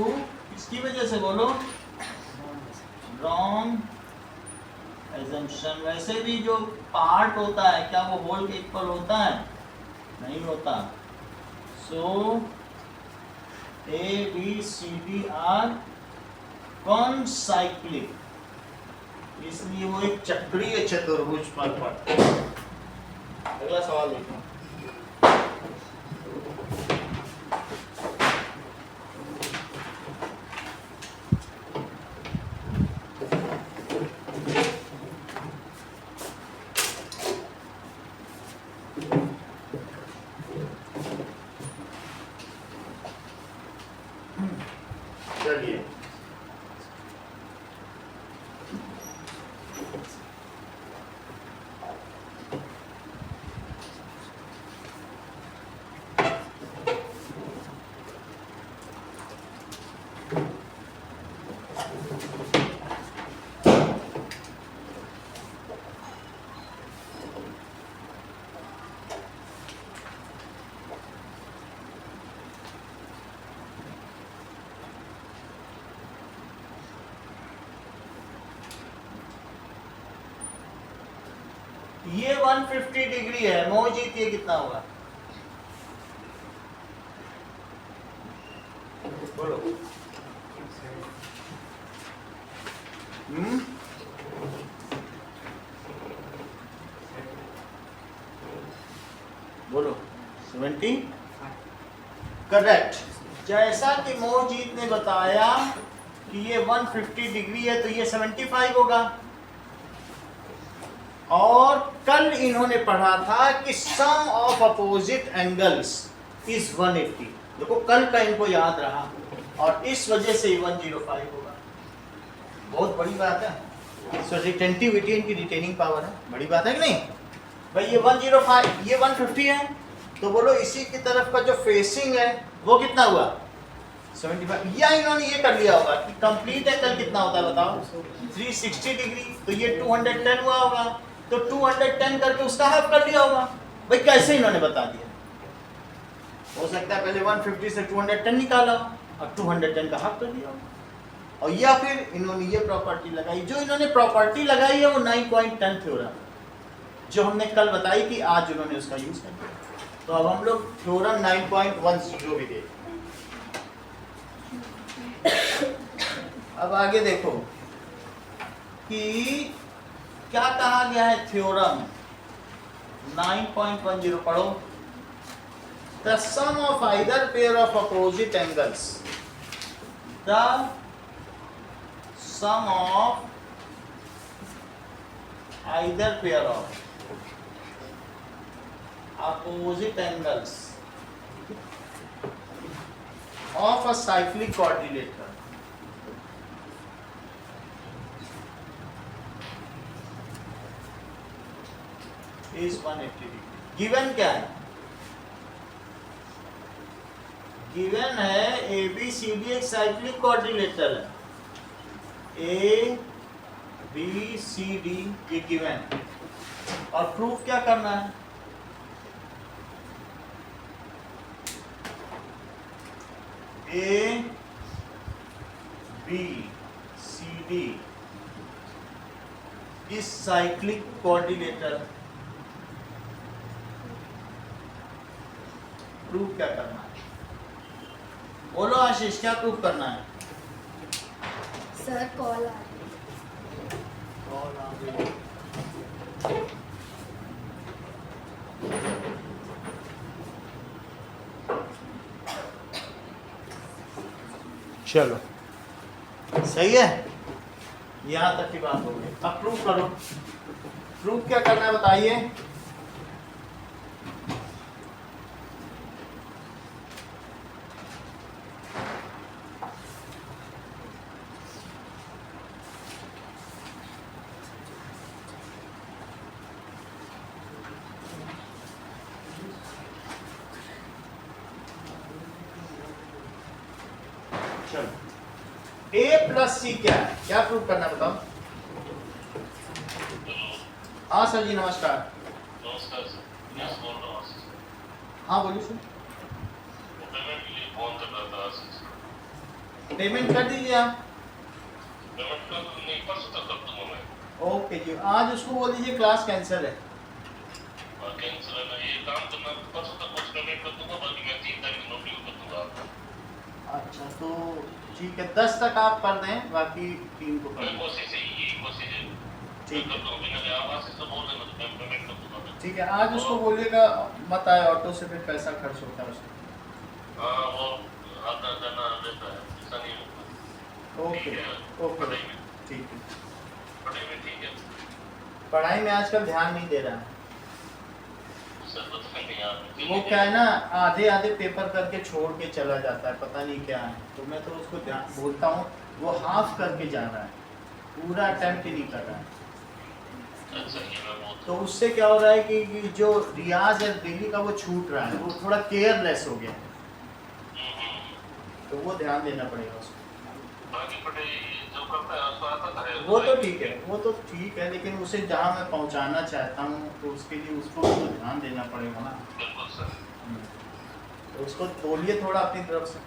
इसकी वजह से बोलो, रॉन्ग एजम्पशन। वैसे भी जो पार्ट होता है क्या वो होल के इक्वल होता है? नहीं होता। So A B C D are concyclic, इसलिए वो एक चक्रीय चतुर्भुज पर पड़ता है। अगला सवाल देखो। चलिए ये 150 डिग्री है, मोहजीत ये कितना होगा? बोलो। बोलो 70 करेक्ट। जैसा कि मोहजीत ने बताया कि ये 150 डिग्री है तो ये 75 होगा। और कल इन्होंने पढ़ा था कि सम ऑफ अपोजिट एंगल्स इज 180। देखो कल का इनको याद रहा और इस वजह से 105 होगा। बहुत बड़ी बात है। सो रिटेंटिविटी इनकी रिटेनिंग पावर है, बड़ी बात है कि नहीं भाई? ये 105, ये 150 है, तो बोलो इसी की तरफ का जो फेसिंग है वो कितना हुआ? 75। या इन्होंने ये कर लिया होगा कि कंप्लीट एंगल कितना होता है बताओ? 360 डिग्री, तो ये 210 हुआ होगा, तो 210 करके उसका हाफ कर लिया होगा। भाई कैसे इन्होंने बता दिया? हो सकता है पहले 150 से 210 निकाला और 210 का हाफ कर दिया, और या फिर इन्होंने ये प्रॉपर्टी लगाई। जो इन्होंने प्रॉपर्टी लगाई है वो 9.10 थ्योरम, जो हमने कल बताई थी, आज उन्होंने उसका यूज कर दिया। तो अब हम लोग थ्योरम 9.10 भी देखें। अब आगे देखो कि क्या कहा गया है। थ्योरम 9.10 पढ़ो। The sum of either pair of opposite angles, the sum of either pair of opposite angles of a cyclic quadrilateral is 180 degree। Given क्या है? गिवन है ABCD एक साइक्लिक क्वाड्रिलेटरल है। ABCD ये गिवन, और प्रूफ क्या करना है? A B C D is cyclic coordinator. Prove क्या करना है? बोलो आशीष, क्या प्रूव करना है? सर कॉल आ रही है। चलो सही है, यहाँ तक की बात हो गई। अब प्रूव करो। प्रूव क्या करना है बताइए? चलो a प्लस सी क्या है? क्या प्रूव करना है बताओ? हाँ सर जी नमस्कार। नमस्कार सर, यस बोल रहा हूँ आशीष। हाँ बोलिए सर। वो पेमेंट के लिए फोन कर रहा था आशीष। पेमेंट कर दीजिए आप। पेमेंट कर नहीं, परसों तक कर दूंगा मैं। ओके जी, आज उसको बोल दीजिए क्लास कैंसिल है। और कैंसिल है ना, ये काम करना, परसों तक कुछ पेमेंट कर दूंगा, बाकी मैं 3 तारीख को नोटिस कर दूंगा आपको। अच्छा तो ठीक है, 10 तक आप कर दें, बाकी 3 को कर मैं दें। कोशिश है, यही कोशिश है। ठीक मैं कर दूंगा, बिना आप आशीष से बोल देना तो मैं पेमेंट कर दूंगा मैं। ठीक है, आज उसको बोलिएगा मत आए, ऑटो से फिर पैसा खर्च होता है उसका। हाँ, वो आधा जाना रहता है, ऐसा नहीं होता। ओके ठीक है, ओके पढ़ाई में, ठीक है। पढ़ाई में ठीक है। पढ़ाई में आजकल ध्यान नहीं दे रहा है। सर बताएं नहीं यार। वो क्या है ना, आधे आधे पेपर करके छोड़ के चला जाता है, पता नहीं क्या है। तो मैं तो उसको ध्यान बोलता हूँ, वो हाफ करके जा रहा है, पूरा अटेम्प्ट ही नहीं कर रहा है। अच्छा, ये मैं बहुत तो उससे क्या हो रहा है कि जो रियाज है डेली का वो छूट रहा है, वो थोड़ा केयरलेस हो गया है। तो वो ध्यान देना पड़ेगा उसको। बाकी पढ़ाई जो करता है उसको आता है। वो तो ठीक है, वो तो ठीक है, लेकिन उसे जहाँ मैं पहुँचाना चाहता हूँ तो उसके लिए उसको तो ध्यान देना पड़ेगा ना। बिल्कुल सर। तो उसको बोलिए थोड़ा अपनी तरफ से।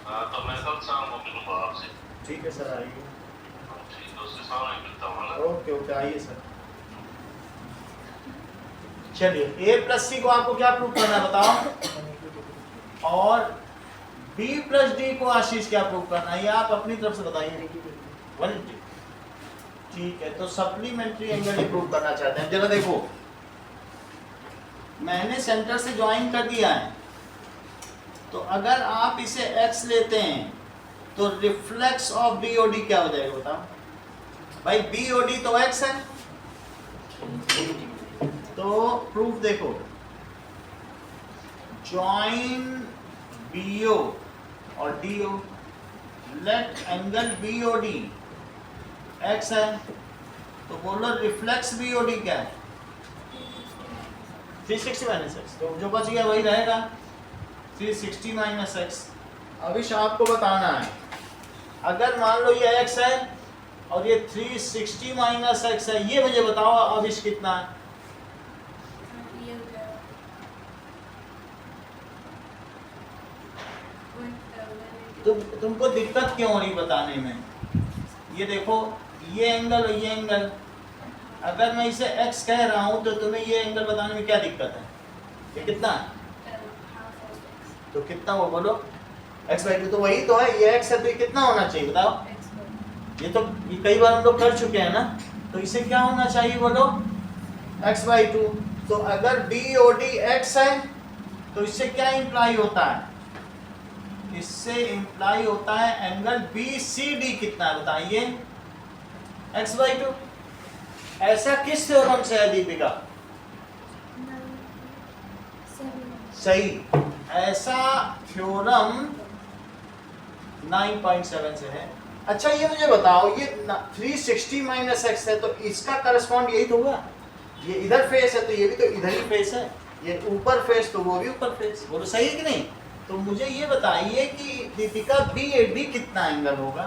हाँ, तो मैं कल शाम को मिलूंगा आपसे। ठीक है सर, आइए। ठीक है, उससे सामने मिलता हूँ ना। ओके ओके, आइए सर। चलिए, a प्लस सी को आपको क्या प्रूव करना है बताओ? और b प्लस डी को आशीष क्या प्रूव करना है, ये आप अपनी तरफ से बताइए। 180। ठीक है, तो सप्लीमेंट्री एंगल ही प्रूव करना चाहते हैं। जरा देखो, मैंने सेंटर से ज्वाइन कर दिया है, तो अगर आप इसे x लेते हैं तो रिफ्लेक्स ऑफ BOD क्या हो जाएगा बताओ? भाई BOD तो x है, तो प्रूफ देखो, ज्वाइन BO और DO, let angle BOD x है, तो बोलो रिफ्लेक्स BOD क्या है? 360 माइनस एक्स, तो जो बच गया वही रहेगा, 360 माइनस एक्स। अविश आपको बताना है, अगर मान लो ये x है और ये 360 माइनस एक्स है, ये मुझे बताओ अविश कितना है? ये हो गया तुमको दिक्कत क्यों हो रही बताने में? ये देखो, ये एंगल और ये एंगल, अगर मैं इसे x कह रहा हूं तो तुम्हें ये एंगल बताने में क्या दिक्कत है? ये कितना है? तो कितना वो बोलो? x/2 तो वही तो है, ये x है तो ये कितना होना चाहिए बताओ? ये तो ये कई बार हम लोग कर चुके हैं ना, तो इसे क्या होना चाहिए बोलो? x/2। तो अगर BOD x है तो इससे क्या इंप्लाई होता है? इससे इंप्लाई होता है एंगल BCD कितना है बताइए? x/2। ऐसा किस थ्योरम से है दीपिका? सही, ऐसा थ्योरम 9.7 से है। अच्छा ये मुझे बताओ, ये 360 माइनस एक्स है तो इसका करस्पॉन्ड यही तो हुआ, ये इधर फेस है तो ये भी तो इधर ही फेस है, ये ऊपर फेस तो वो भी ऊपर फेस, बोलो सही है कि नहीं? तो मुझे ये बताइए कि दीपिका BAD कितना एंगल होगा?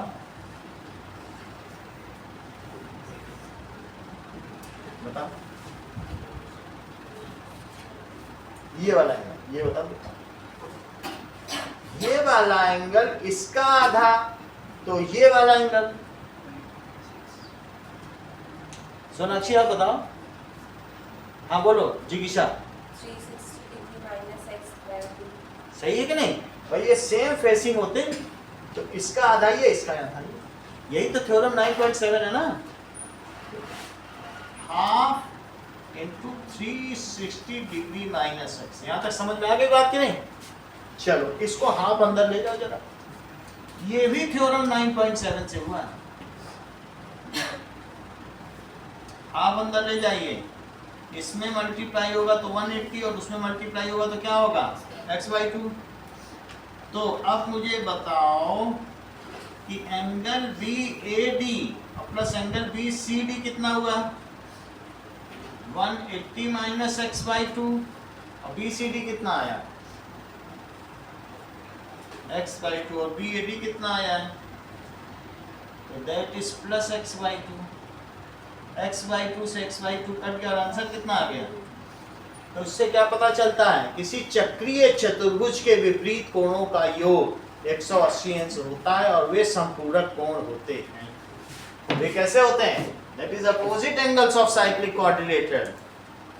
बताओ, ये वाला है, ये बताओ। ये वाला एंगल इसका आधा, तो ये वाला एंगल। सोनाक्षी आप बताओ, हाँ बोलो जिगिशा, 360 degree minus x square root. सही है कि नहीं भाई? ये सेम फेसिंग होते हैं, तो इसका आधा ये, इसका आधा ये, यही तो थ्योरम 9.7 है ना। Half into 360 degree minus x. यहाँ तक समझ में आ गई बात कि नहीं? चलो इसको हाफ अंदर ले जाओ जरा, ये भी थ्योरम 9.7 से हुआ है। हाफ अंदर ले जाइए, इसमें मल्टीप्लाई होगा तो 180 और उसमें मल्टीप्लाई होगा तो क्या होगा x/2। तो अब मुझे बताओ कि angle BAD plus angle BCD कितना हुआ? 180 माइनस x/2 और BCD कितना आया? x/2 और BAD कितना आया है? तो that is plus x/2। x/2 से x/2 कट गया और आंसर कितना आ गया? तो इससे क्या पता चलता है? किसी चक्रीय चतुर्भुज के विपरीत कोणों का योग 180 अंश होता है और वे संपूरक कोण होते हैं। वे कैसे होते हैं? That is opposite angles of cyclic quadrilateral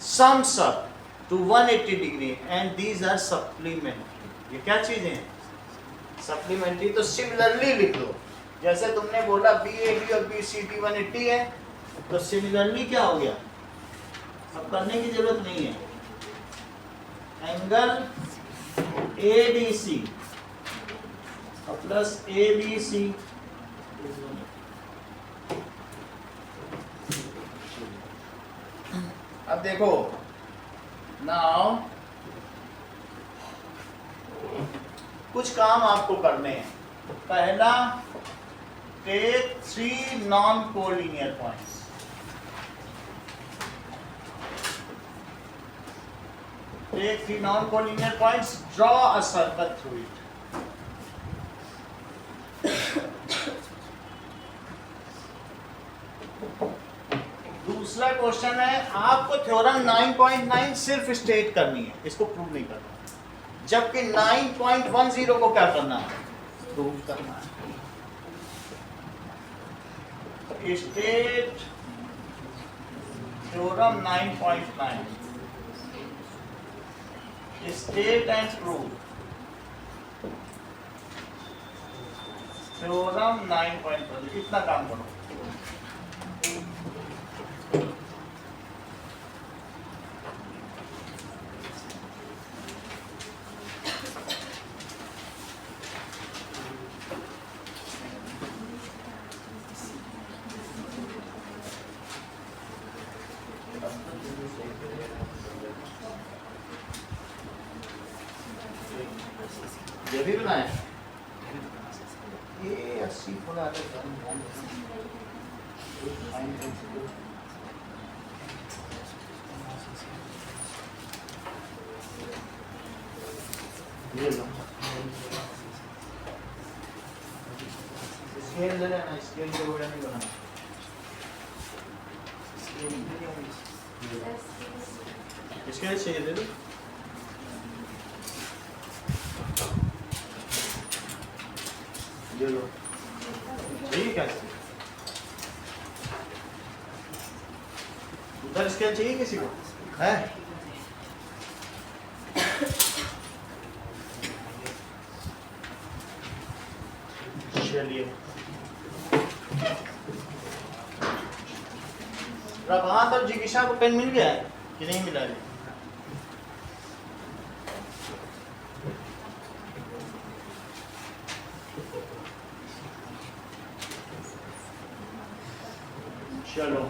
sums up to 180 degree and these are supplementary. ये क्या चीजें हैं? सप्लीमेंट्री। तो सिमिलरली लिख लो, जैसे तुमने बोला BAD और BCD 180 है, तो सिमिलरली क्या हो गया? अब करने की जरूरत नहीं है। एंगल ADC प्लस ABC, अब देखो नाउ कुछ काम आपको करने हैं। पहला, take 3 non collinear points. Take 3 non-collinear points, draw a circle through it. दूसरा क्वेश्चन है, आपको थ्योरम 9.9 सिर्फ स्टेट करनी है, इसको प्रूव नहीं करना, जबकि 9.10 को क्या करना है? प्रूव करना है। State theorem 9.9, state and prove theorem 9.1। कितना काम करो? ये भी बनाए ये 80 थोड़ा ये लो, स्केल ले लेना, स्केल के बड़ा नहीं बनाना। स्केल चाहिए ले लो। ये लो, ठीक है। उधर स्केल चाहिए किसी को? है? चलिए, प्रभात और जिगिशा को पेन मिल गया है कि नहीं मिला है? चलो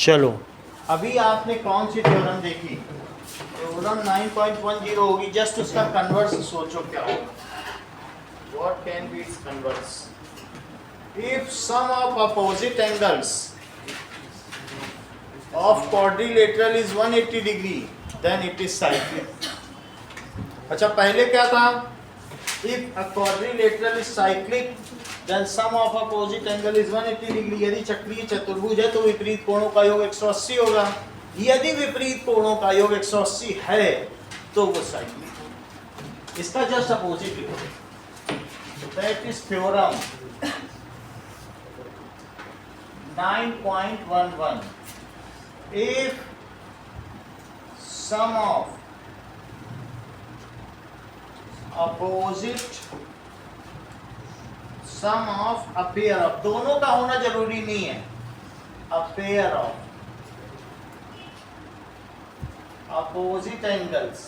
चलो अभी आपने कौन सी थ्योरम देखी? थ्योरम 9.10 होगी। जस्ट उसका कन्वर्स सोचो क्या होगा। What can be its converse? If sum of opposite angles of quadrilateral is 180 degree then it is cyclic. अच्छा पहले क्या था? If a quadrilateral is cyclic then sum of opposite angle is 180 degree. यदि चक्रीय चतुर्भुज है तो विपरीत कोणों का योग 180 होगा। यदि विपरीत कोणों का योग 180 है तो वो साइक्लिक। इसका जस्ट अपोजिट लिखो। That is theorem 9.11। if sum of opposite sum of a pair of, दोनों का होना जरूरी नहीं है, a pair of opposite angles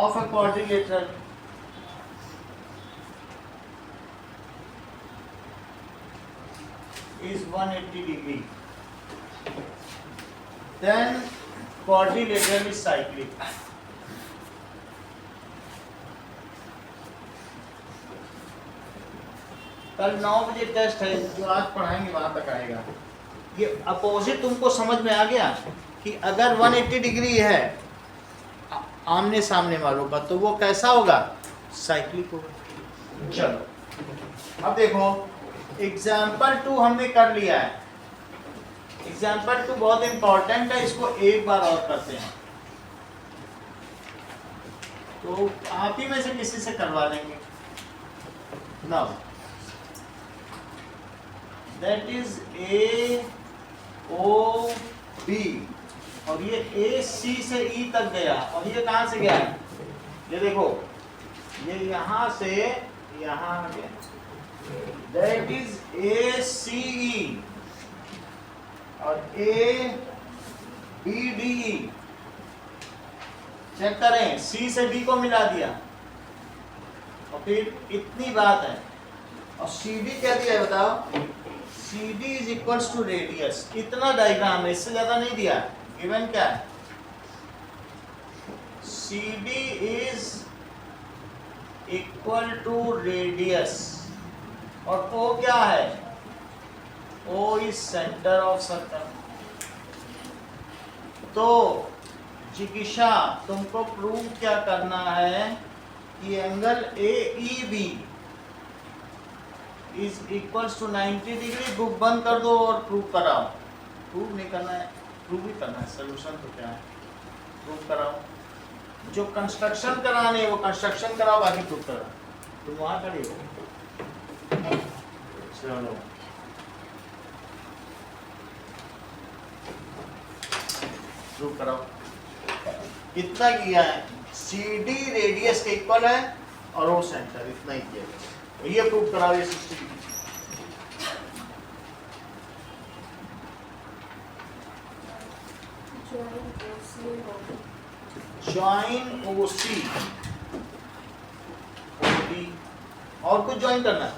of a quadrilateral is 180 degree, then quadrilateral is cyclic. कल 9 बजे टेस्ट है, जो आज पढ़ाएंगे वहां तक आएगा। ये अपोजिट तुमको समझ में आ गया कि अगर 180 डिग्री है आमने सामने वालों का तो वो कैसा होगा? साइक्लिक होगा। चलो अब देखो एग्जाम्पल 2 हमने कर लिया है। एग्जाम्पल 2 बहुत इंपॉर्टेंट है, इसको एक बार और करते हैं। तो आप ही में से किसी से करवा लेंगे। Now that is A O B और ये ए सी से ई तक गया और ये कहां से गया? ये देखो ये यहां से यहां गया। That is ACE और ABDE। चेक करें, C से B को मिला दिया और फिर इतनी बात है। और CD क्या दिया है बताओ? CD is equals to radius. इतना डायग्राम है, इससे ज्यादा नहीं दिया। गिवन क्या है? CD is equal to radius और O क्या है? O is centre of circle. तो जिज्ञासा तुमको प्रूव क्या करना है कि angle AEB is equals to 90 degree. Book बंद कर दो और प्रूव कराओ। प्रूव नहीं करना है, प्रूव ही करना है। सोल्यूशन तो क्या है? प्रूव कराओ। जो कंस्ट्रक्शन कराने है वो कंस्ट्रक्शन कराओ, बाकी प्रूव कराओ। तुम वहां खड़े हो। चलो प्रूव कराओ। कितना किया है? CD रेडियस के इक्वल है और वो सेंटर, इतना ही किया है। ये प्रूव कराओ। ये 60 डिग्री ज्वाइन OC OD और कुछ ज्वाइन करना है?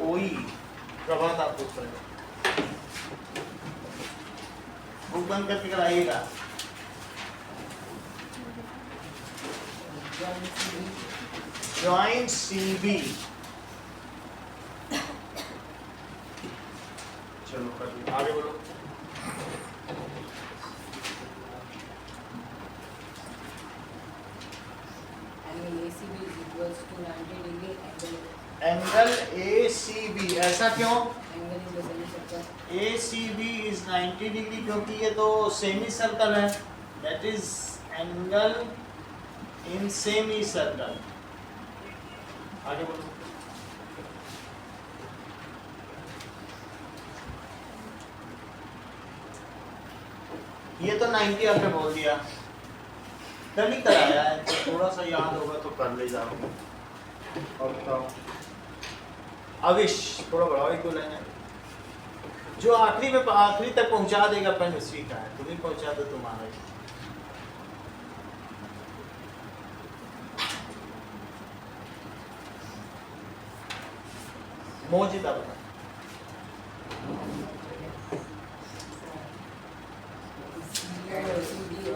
OE प्रभात आप पूछ रहे हो। बुक बंद करके कराइएगा। Join CB। चलो कर आगे बोलो। एंगल ACB ऐसा क्यों? ACB इज 90 डिग्री क्योंकि ये तो सेमी सर्कल है। That is angle in semi circle. आगे बोलो। ये तो 90 आपने बोल दिया, कल ही कराया है, तो थोड़ा सा याद होगा तो कर ले जाओ। और बताओ अविश थोड़ा बढ़ाओ, एक दो लाइन जो आखिरी में आखिरी तक पहुंचा देगा पेन उसी का है। तुम ही पहुंचा दो तुम्हारा। मोजिदा बता।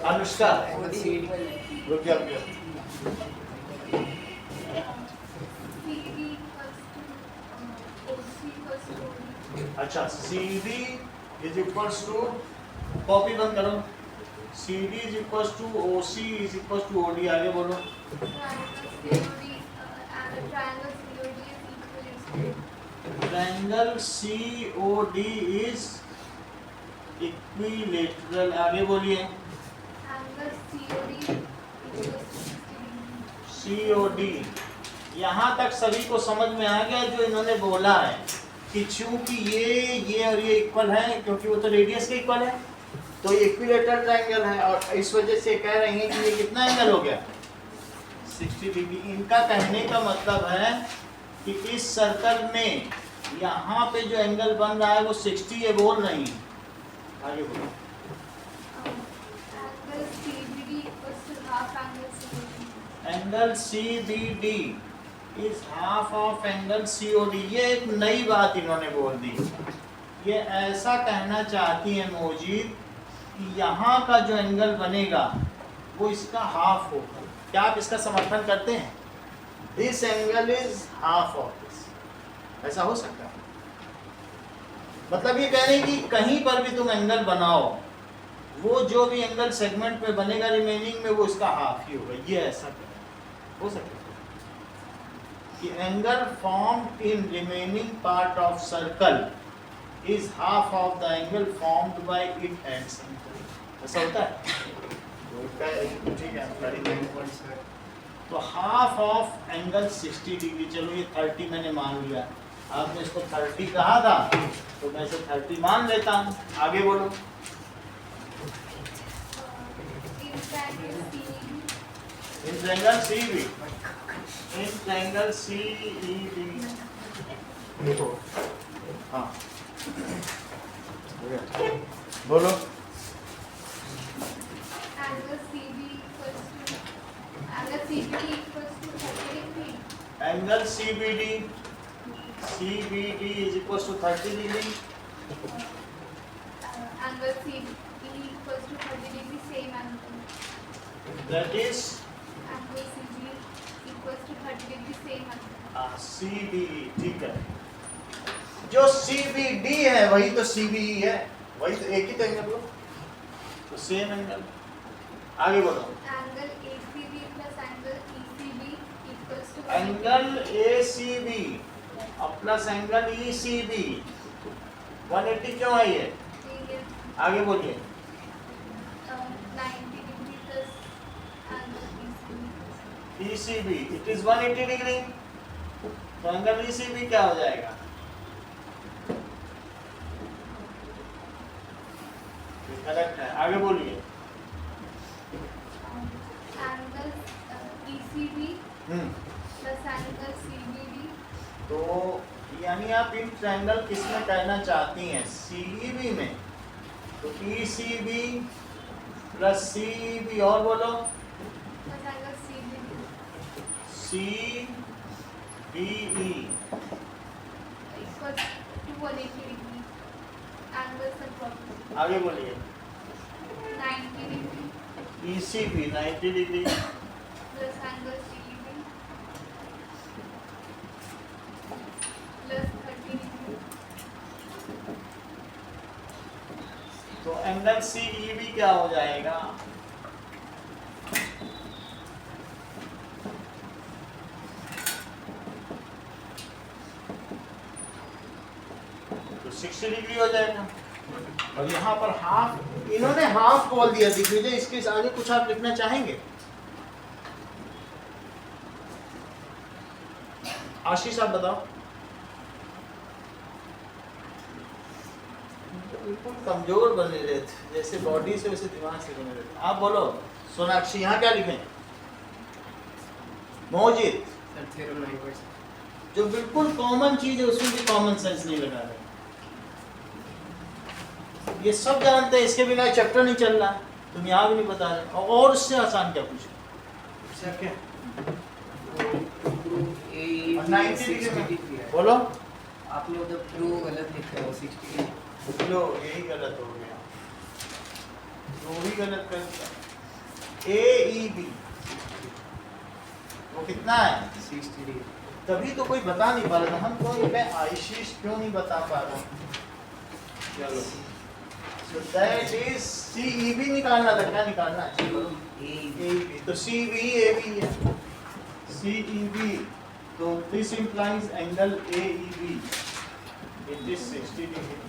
अनुष्का रुक जा रुक जा। अच्छा CD is equals to, copy बंद करो, CD is equals to OC is equals to OD। आगे बोलो। Triangle COD is equilateral. आगे बोलिए। COD यहाँ तक सभी को समझ में आ गया जो इन्होंने बोला है कि चूंकि ये और ये इक्वल है, क्योंकि वो तो रेडियस के इक्वल है, तो ये इक्विलेटरल ट्रायंगल है, और इस वजह से कह रही हैं कि ये कितना एंगल हो गया 60 डिग्री। इनका कहने का मतलब है कि इस सर्कल में यहाँ पे जो एंगल बन रहा है वो 60 ये बोल रही है। आगे बोलो। Angle CBD is half of angle COD। ये एक नई बात इन्होंने बोल दी। ये ऐसा कहना चाहती है मोजीद कि यहाँ का जो एंगल बनेगा वो इसका हाफ होगा। क्या आप इसका समर्थन करते हैं? This angle is half of this. ऐसा हो सकता है? मतलब ये कह रहे हैं कि कहीं पर भी तुम एंगल बनाओ, वो जो भी एंगल सेगमेंट में बनेगा रिमेनिंग में वो इसका हाफ ही होगा। ये ऐसा हो सकता है कि angle formed in remaining part of circle is half of the angle formed by it at centre. ऐसा होता है? ठीक है। तो हाफ ऑफ एंगल 60 डिग्री, चलो ये 30 मैंने मान लिया। आपने इसको 30 कहा था तो मैं इसे 30 मान लेता हूँ। आगे बोलो। In triangle CB, in triangle CED, हाँ बोलो। Angle CBD is equals to 30 degree. Angle CBE equals to 30 degree, same angle. That is Angle CBE equals to 30 degree, same angle. CBE। ठीक है, जो CBD है वही तो CBE है, वही तो एक ही तो एंगल लो, तो सेम एंगल। आगे बोलो। Angle ACB plus angle ECB equals to angle ACB और प्लस एंगल ECB 180 क्यों है ये? आगे बोलिए। 90 degree plus angle ECB it is 180 degree, तो एंगल ECB क्या हो जाएगा? करेक्ट है। आगे बोलिए। angle ECB plus angle CBD। तो यानी आप इन ट्रायंगल किस में कहना चाहती हैं? CEB में। तो ECB प्लस CEB और बोलो plus angle CBD CBE equals to 180 degree। Angles and properties आगे बोलिए। 90 degree ECB 90 degree plus angle CEB plus 30 degree। तो एंगल CEB क्या हो जाएगा? तो 60 डिग्री हो जाएगा। और यहाँ पर हाफ, इन्होंने हाफ बोल दिया दिग्विजय। इसके आगे कुछ आप लिखना चाहेंगे? आशीष आप बताओ। बिल्कुल कमजोर बने रहे थे, जैसे बॉडी से वैसे दिमाग से बने रहे थे। आप बोलो सोनाक्षी, यहाँ क्या लिखें? मोहजित, जो बिल्कुल कॉमन चीज है उसमें भी कॉमन सेंस नहीं लगा रहे। ये सब जानते हैं, इसके बिना चैप्टर नहीं चल रहा। तुम यहाँ भी नहीं बता रहे। और उससे आसान क्या पूछो? क्या 90 डिग्री में बोलो। आपने उधर प्रो गलत लिखा है 60 लो यही गलत हो गया, वो भी गलत कर दिया। AEB वो कितना है 60 तभी तो कोई बता नहीं पा रहा था हमको, मैं आशीष क्यों नहीं बता पा रहा। चलो so that is CEB निकालना था, क्या निकालना है AEB, तो CBAB है CEB, तो this implies angle AEB it is 60 degree।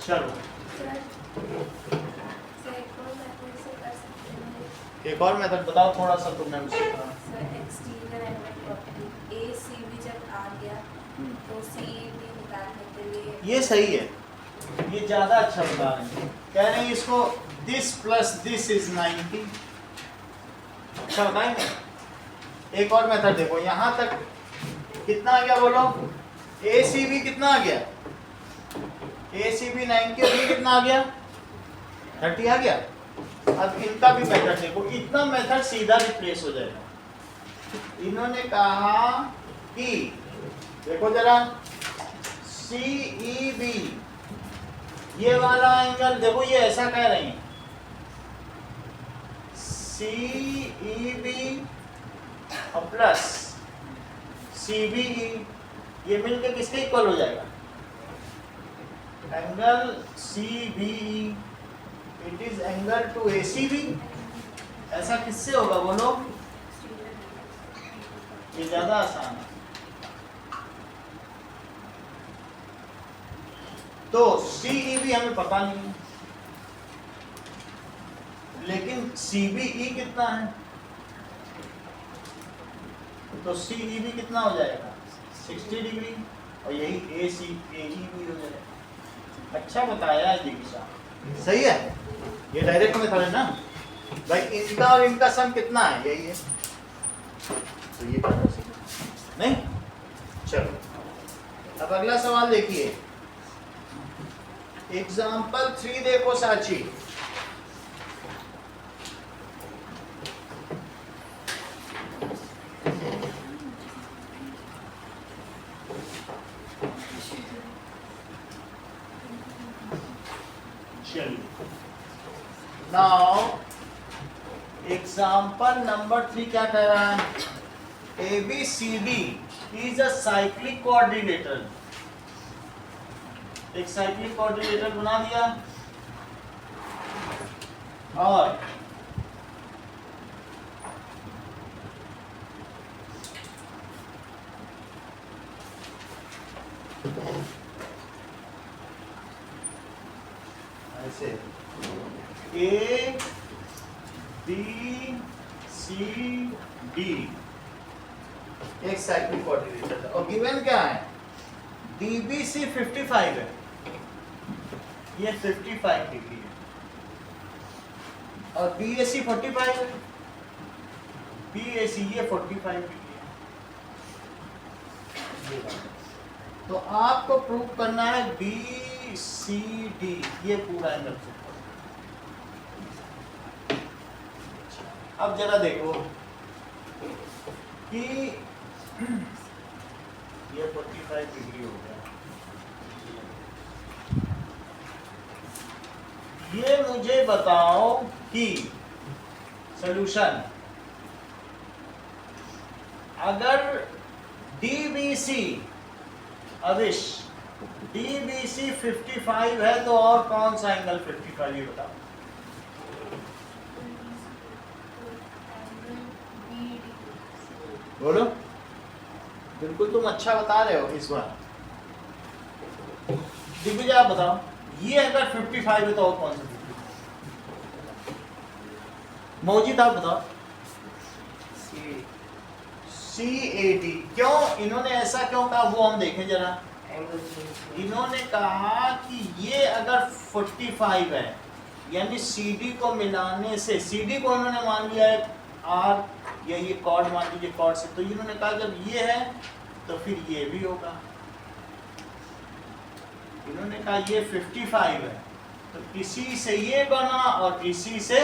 चलो सर एक और मेथड से कर सकते हैं एक और मेथड बताओ थोड़ा सा तुमने मुझसे sir exterior angle property ACB जब आ गया तो CEB निकालने के लिए ये सही है, ये ज्यादा अच्छा बता रहे हैं, कह रहे हैं इसको दिस प्लस दिस इज 90। अच्छा बताएंगे। एक और मेथड देखो, यहाँ तक कितना आ गया बोलो, ACB कितना आ गया, ACB 90 और ये कितना आ गया 30 आ गया। अब इनका भी मेथड देखो, इतना मेथड सीधा रिप्लेस हो जाएगा। इन्होंने कहा कि देखो जरा CEB ये वाला एंगल देखो, ये ऐसा कह रहे हैं CEB और प्लस CBE ये मिलकर किसके इक्वल हो जाएगा, angle CBE it is angle to ACB। ऐसा किससे होगा बोलो, ये ज्यादा आसान है। तो CEB हमें पता नहीं है, लेकिन CBE कितना है, तो CEB कितना हो जाएगा 60 डिग्री और यही AEB हो जाएगा। अच्छा बताया है दीक्षा, सही है, ये डायरेक्ट मेथड है ना भाई, इनका और इनका सम कितना है यही है, तो ये करना चाहिए नहीं। चलो अब अगला सवाल देखिए, एग्जाम्पल 3 देखो साची। चलिए नाउ एग्जाम्पल नंबर 3 क्या कह रहा है, ABCD is a cyclic coordinator. एक साइक्लिक कोऑर्डिनेटर बना दिया और ऐसे A B C D एक साइक्लिक कोऑर्डिनेटर है और गिवन क्या है, DBC 55 है, ये 55 डिग्री है और BAC 45 है, BAC ये 45 डिग्री है। तो आपको प्रूव करना है BCD ये पूरा एंगल। अब जरा देखो कि ये 45 डिग्री हो गया, ये मुझे बताओ कि सॉल्यूशन अगर DBC अविश DBC 55 है तो और कौन सा एंगल 55 ये बताओ। बोलो, बिल्कुल तुम अच्छा बता रहे हो इस बार। दिग्विजय आप बताओ, ये अगर 55 है तो और कौन सा 55? मौजिद आप बताओ। CAD क्यों इन्होंने ऐसा क्यों कहा वो हम देखें जरा। इन्होंने कहा कि ये अगर 45 है यानी CD को मिलाने से, CD को उन्होंने मान लिया है R या ये कॉर्ड मान लीजिए कॉर्ड से, तो इन्होंने कहा जब ये है तो फिर ये भी होगा। इन्होंने कहा ये 55 है तो किसी से ये बना और किसी से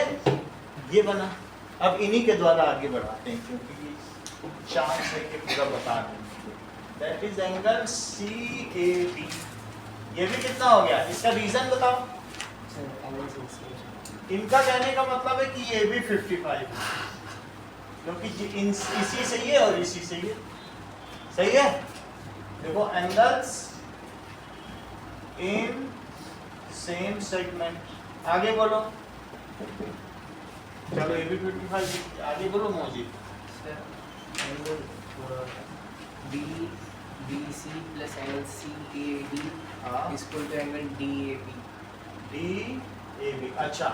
ये बना। अब इन्हीं के द्वारा आगे बढ़ाते हैं क्योंकि चांस है कि पूरा बता दें। That is angle CAB। ये भी कितना हो गया, इसका रीजन बताओ। Sir, angles in same. इनका कहने का मतलब है कि ये भी 55 है, क्योंकि इसी से ये और इसी से ये सही है। देखो एंगल्स इन सेम सेगमेंट। आगे बोलो, चलो ये भी 55, आगे बोलो मोजी। Sir, angle BC plus angle CAD हाँ is equal to angle DAB. DAB। अच्छा,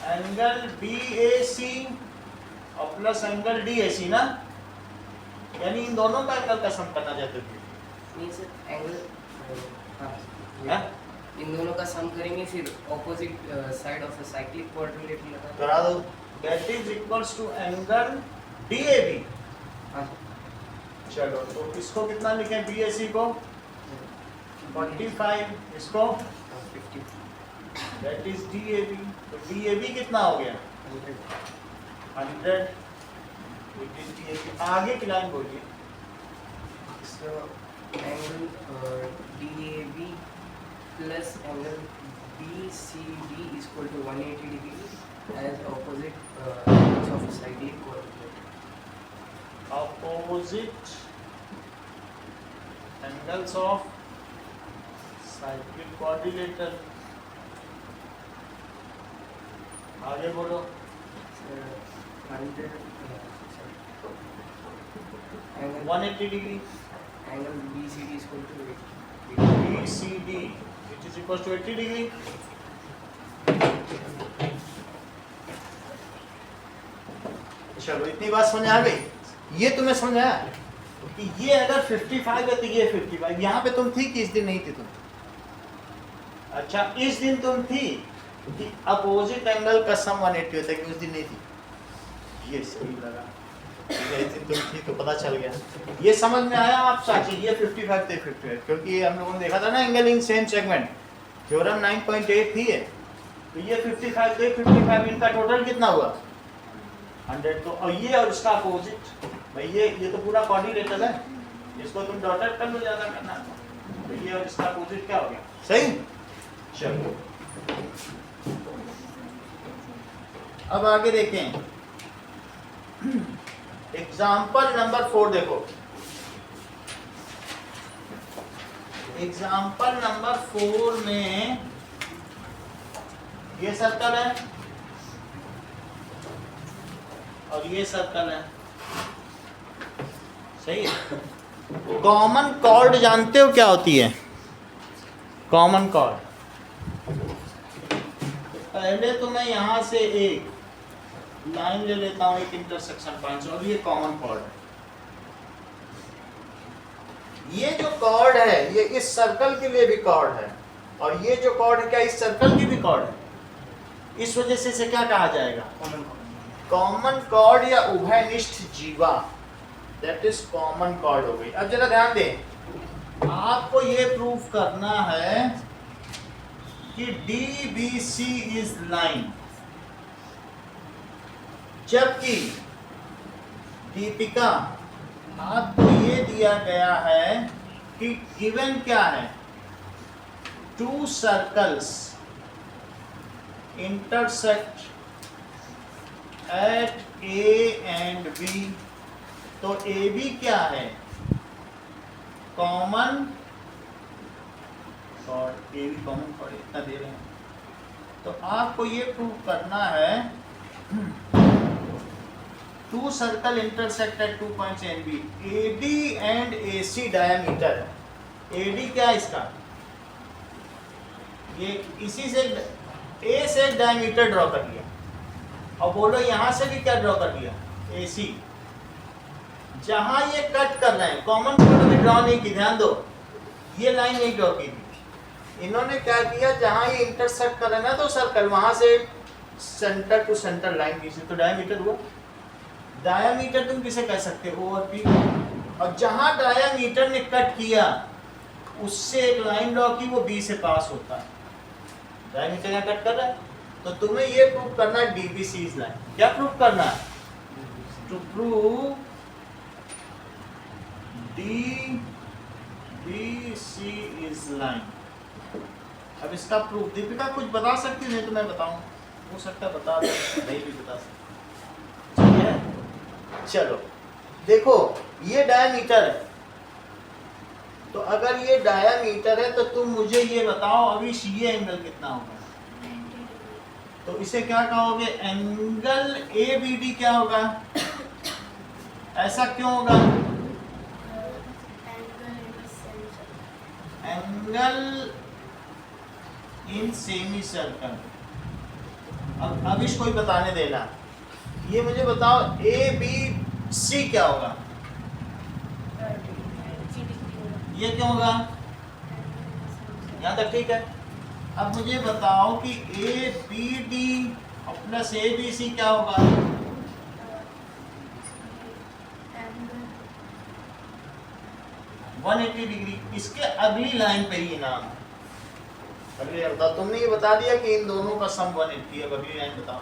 एंगल BAC और प्लस एंगल DAC ना, यानी इन दोनों का एंगल का सम करना चाहते थे। नहीं सर, एंगल हाँ? इन दोनों का सम करेंगे, फिर opposite side of the cyclic quadrilateral लगा। करा दो। That is equals to angle DAB। हाँ चलो तो इसको कितना लिखें, BAC को 45, इसको 50, दैट इज DAB। तो DAB कितना हो गया 100। It is DAB। आगे की लाइन बोलिए। So angle DAB plus angle BCD is equal to 180 degree as opposite sides of a cyclic quadrilateral. Opposite angles of cyclic quadrilateral। आगे बोलो। So 100 angle 180 degree angle BCD is equal to 80. BCD which is equals to 80 degree. चलो इतनी बात समझ आ गई। ये तुम्हें समझ आया कि ये अगर 55 है तो ये 55। यहाँ पे तुम थी कि इस दिन नहीं थी तुम? अच्छा, इस दिन तुम थी कि अपोजिट एंगल का सम 180 होता है, कि उस दिन नहीं थी? ये सही लगा, इस दिन तुम थी तो पता चल गया। ये समझ में आया आप साची, ये 55 थे 55, क्योंकि हम लोगों ने देखा था ना angle in same segment, theorem 9.8 थी है। तो ये 55 थे 55, इनका टोटल कितना हुआ 100। तो और ये और इसका अपोजिट भाई, ये तो पूरा क्वाड्रिलेटरल है, इसको तुम डॉटेड कर लो, ज्यादा करना। तो ये और इसका अपोजिट क्या हो गया, सही। चलो अब आगे देखें, एग्जाम्पल नंबर 4 देखो। एग्जाम्पल नंबर 4 में ये सर्कल है और ये सर्कल है, सही है। कॉमन कॉर्ड जानते हो क्या होती है? कॉमन कॉर्ड, पहले तो मैं यहां से एक लाइन ले लेता हूं, एक इंटरसेक्शन पॉइंट, और ये कॉमन कॉर्ड है। ये जो कॉर्ड है ये इस सर्कल के लिए भी कॉर्ड है, और ये जो कॉर्ड है क्या इस सर्कल की भी कॉर्ड है। इस वजह से इसे क्या कहा जाएगा, कॉमन कॉर्ड या उभयनिष्ठ जीवा, दैट इज कॉमन कॉर्ड हो गई। अब जरा ध्यान दें, आपको ये प्रूफ करना है कि DBC इज लाइन, जबकि दीपिका आपको ये दिया गया है कि गिवन क्या है, 2 circles intersect at A and B। तो AB क्या है, common chord, AB common chord इतना दे रहे हैं। तो आपको ये प्रूव करना है 2 circle intersect at 2 points A and B, AD and AC diameter है। AD क्या है इसका, ये इसी से A से डायमीटर ड्रॉ कर लिया, और बोलो यहां से भी क्या ड्रॉ कर लिया, AC। जहां ये कट कर रहे हैं, कॉमन कॉर्ड में ड्रॉ नहीं की, ध्यान दो, ये लाइन नहीं ड्रॉ की थी। इन्होंने क्या किया, जहां ये इंटरसेक्ट कर रहे हैं ना तो सर्कल, वहां से सेंटर टू सेंटर लाइन खींची, तो डायमीटर हुआ। डायमीटर तुम किसे कह सकते हो, O और P। और जहां डायमीटर ने कट किया उससे एक लाइन ड्रॉ की, वो B से पास होता है। डायमीटर यहाँ कट कर रहा है, तो तुम्हें ये प्रूव करना है DBC इज लाइन। क्या प्रूव करना है, to prove DBC is line। अब इसका प्रूफ दीपिका कुछ बता सकती है, नहीं तो मैं बताऊं, हो सकता है बता दे, नहीं भी बता सकती। ठीक है, चलो देखो ये डायमीटर है, तो अगर ये डायमीटर है तो तुम मुझे ये बताओ अभी ये एंगल कितना होगा, तो इसे क्या कहोगे, एंगल ABD क्या होगा, ऐसा क्यों होगा, एंगल इन सेमी सर्कल। अब इसको ही बताने देना, ये मुझे बताओ ABC क्या होगा, ये क्यों होगा, यहाँ तक ठीक है। अब मुझे बताओ कि ABD प्लस ABC क्या होगा, 180 डिग्री। इसके अगली लाइन पे ही नाम अगली बता, तुमने ये बता दिया कि इन दोनों का सम 180 है, अगली लाइन बताओ।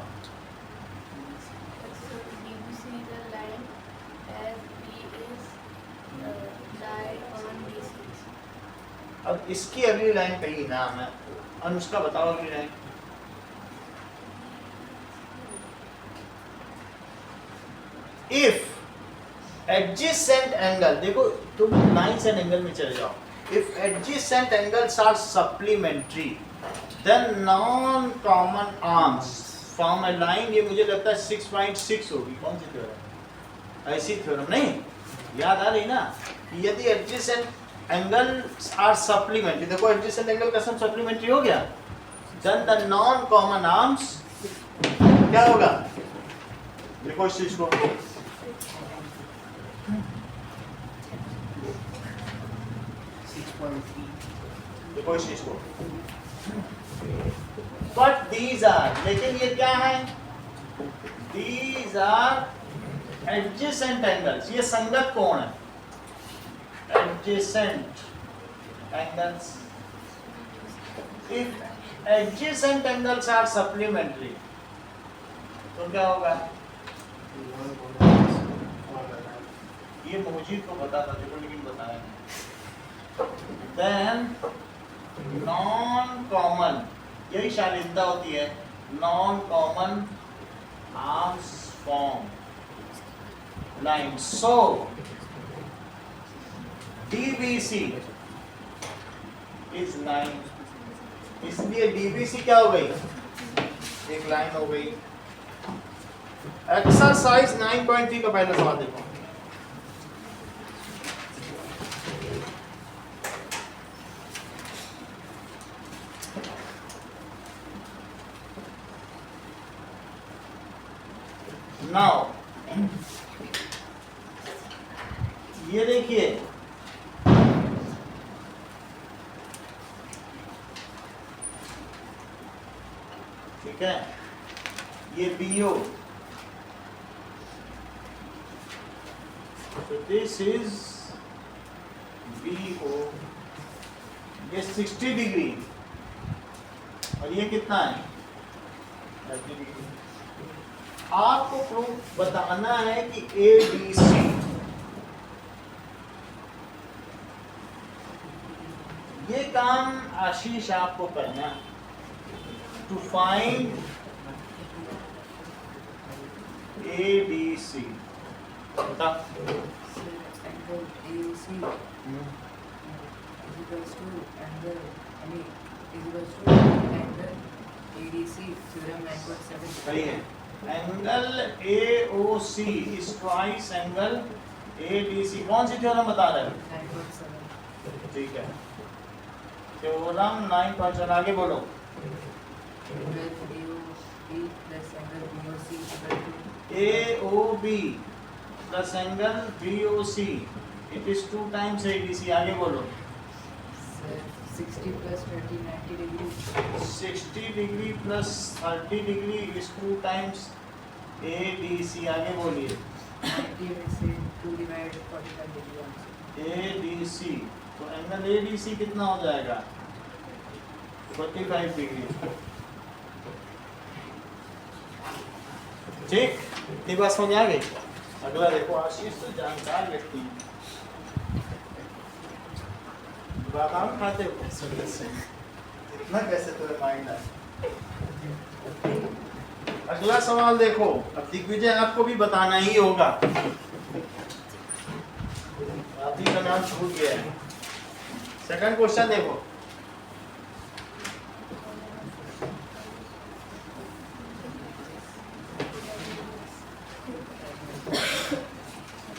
अब इसकी अगली लाइन पे ही नाम है, अनुष्का बताओ अगली लाइन। इफ एडजेसेंट एंगल, देखो तुम लाइन्स एंड एंगल में चले जाओ, if adjacent angles are supplementary then non common arms form a line. ये मुझे लगता है 6.6 होगी, कौन सी थ्योरम, ऐसी थ्योरम नहीं याद आ रही ना, यदि एडजेसेंट एंगल्स आर सप्लीमेंट्री, देखो एडजेसेंट एंगल का सम सप्लीमेंट्री हो गया, then the non common arms क्या होगा, देखो इस चीज को, देखो इस चीज को, बट दीज आर, लेकिन ये क्या है, दीज आर एडजेसेंट एंगल्स, ये संगत कोण है, adjacent angles। if adjacent angles are supplementary तो क्या होगा, ये मोजीद को पता था देखो, लेकिन बताया नहीं। then non common, यही शालीनता होती है, non common arms form line, so DBC is 9, इसलिए DBC क्या हो गई, एक लाइन हो गई। एक्सरसाइज 9.3 का पहला सवाल देखो, नाउ ये देखिए, ठीक है, ये BO, so this is BO, ये 60 डिग्री और ये कितना है 30 डिग्री। आपको प्रूफ बताना है कि ABC ये काम आशीष आपको करना है, टू फाइंड ABC बता, angle AOC is equals to angle, I mean is equals to angle ADC, theorem 9.7। सही है, angle AOC is twice angle ADC, कौन सी थ्योरम बता रहे हैं, 9.7। ठीक है, थ्योरम 9.7, आगे बोलो। AOB plus angle BOC it is 2 times ADC, आगे बोलो। 60 plus 30 90 degree, 60 degree plus 30 degree is 2 times ADC, आगे बोलिए। 90 में से 2 divide 45 degree answer। ADC, तो एंगल ADC कितना हो जाएगा 45 डिग्री, ठीक, इतनी बात समझ आ गई। अगला देखो, आशीष तो जानकार व्यक्ति है। बादाम खाते हो सुबह से, इतना कैसे तुम्हें माइंड है। अगला सवाल देखो, अब दिग्विजय आपको भी बताना ही होगा, आप ही का नाम छूट गया है। सेकंड क्वेश्चन देखो,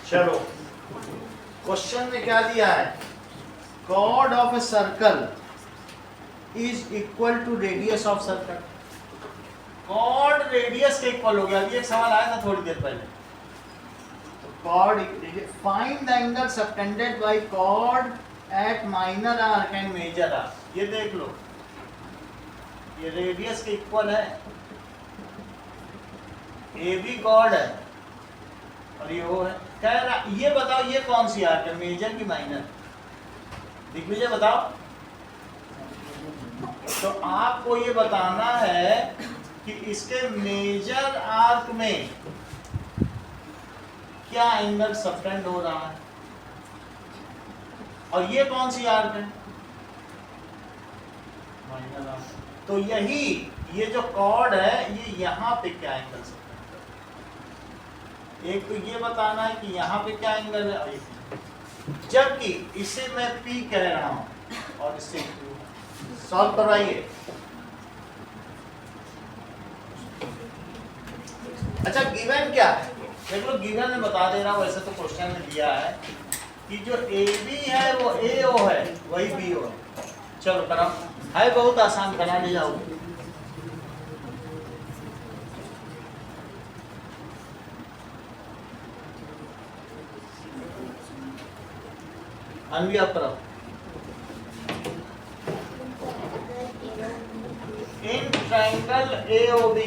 चलो क्वेश्चन में क्या दिया है, chord of a circle is equal to radius of circle. Chord radius के इक्वल हो गया। अभी एक सवाल आया था थोड़ी देर पहले, तो chord find the angle subtended by chord at minor arc and major arc. ये देख लो, ये रेडियस के इक्वल है, ए भी कॉर्ड है और ये वो है। कह रहा ये बताओ ये कौन सी आर्क है, मेजर की माइनर? दिग्विजय बताओ। तो आपको ये बताना है कि इसके मेजर आर्क में क्या एंगल सबटेंड हो रहा है, और ये कौन सी आर्क है, माइनर आर्क। तो यही ये जो कॉर्ड है ये यहाँ पे क्या एंगल सबटेंड, एक तो ये बताना है कि यहाँ पे क्या एंगल है, जबकि इसे मैं P कह रहा हूं और इसे Q। सॉल्व करवाइए। अच्छा गिवन क्या है देख लो, गिवन में बता दे रहा हूं, वैसे तो क्वेश्चन में दिया है कि जो AB है वो AO है, वही BO है। चलो कराओ, है बहुत आसान, करा ले जाओ। अनवी आप कराओ। In triangle AOB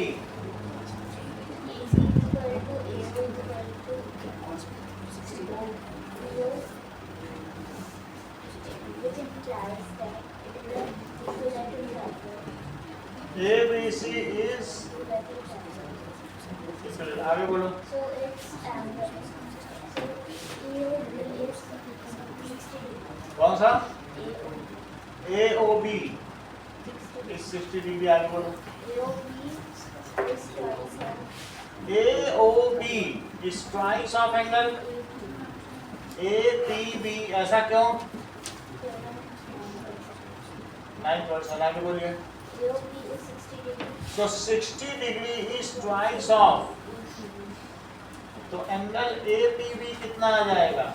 ABC is, आगे बोलो। कौन सा? AOB is 60 degree. आगे बोलो। AOB is twice of angle APB। ऐसा क्यों? 9%। आगे बोलिए। So 60 degree is twice of, तो एंगल APB कितना आ जाएगा?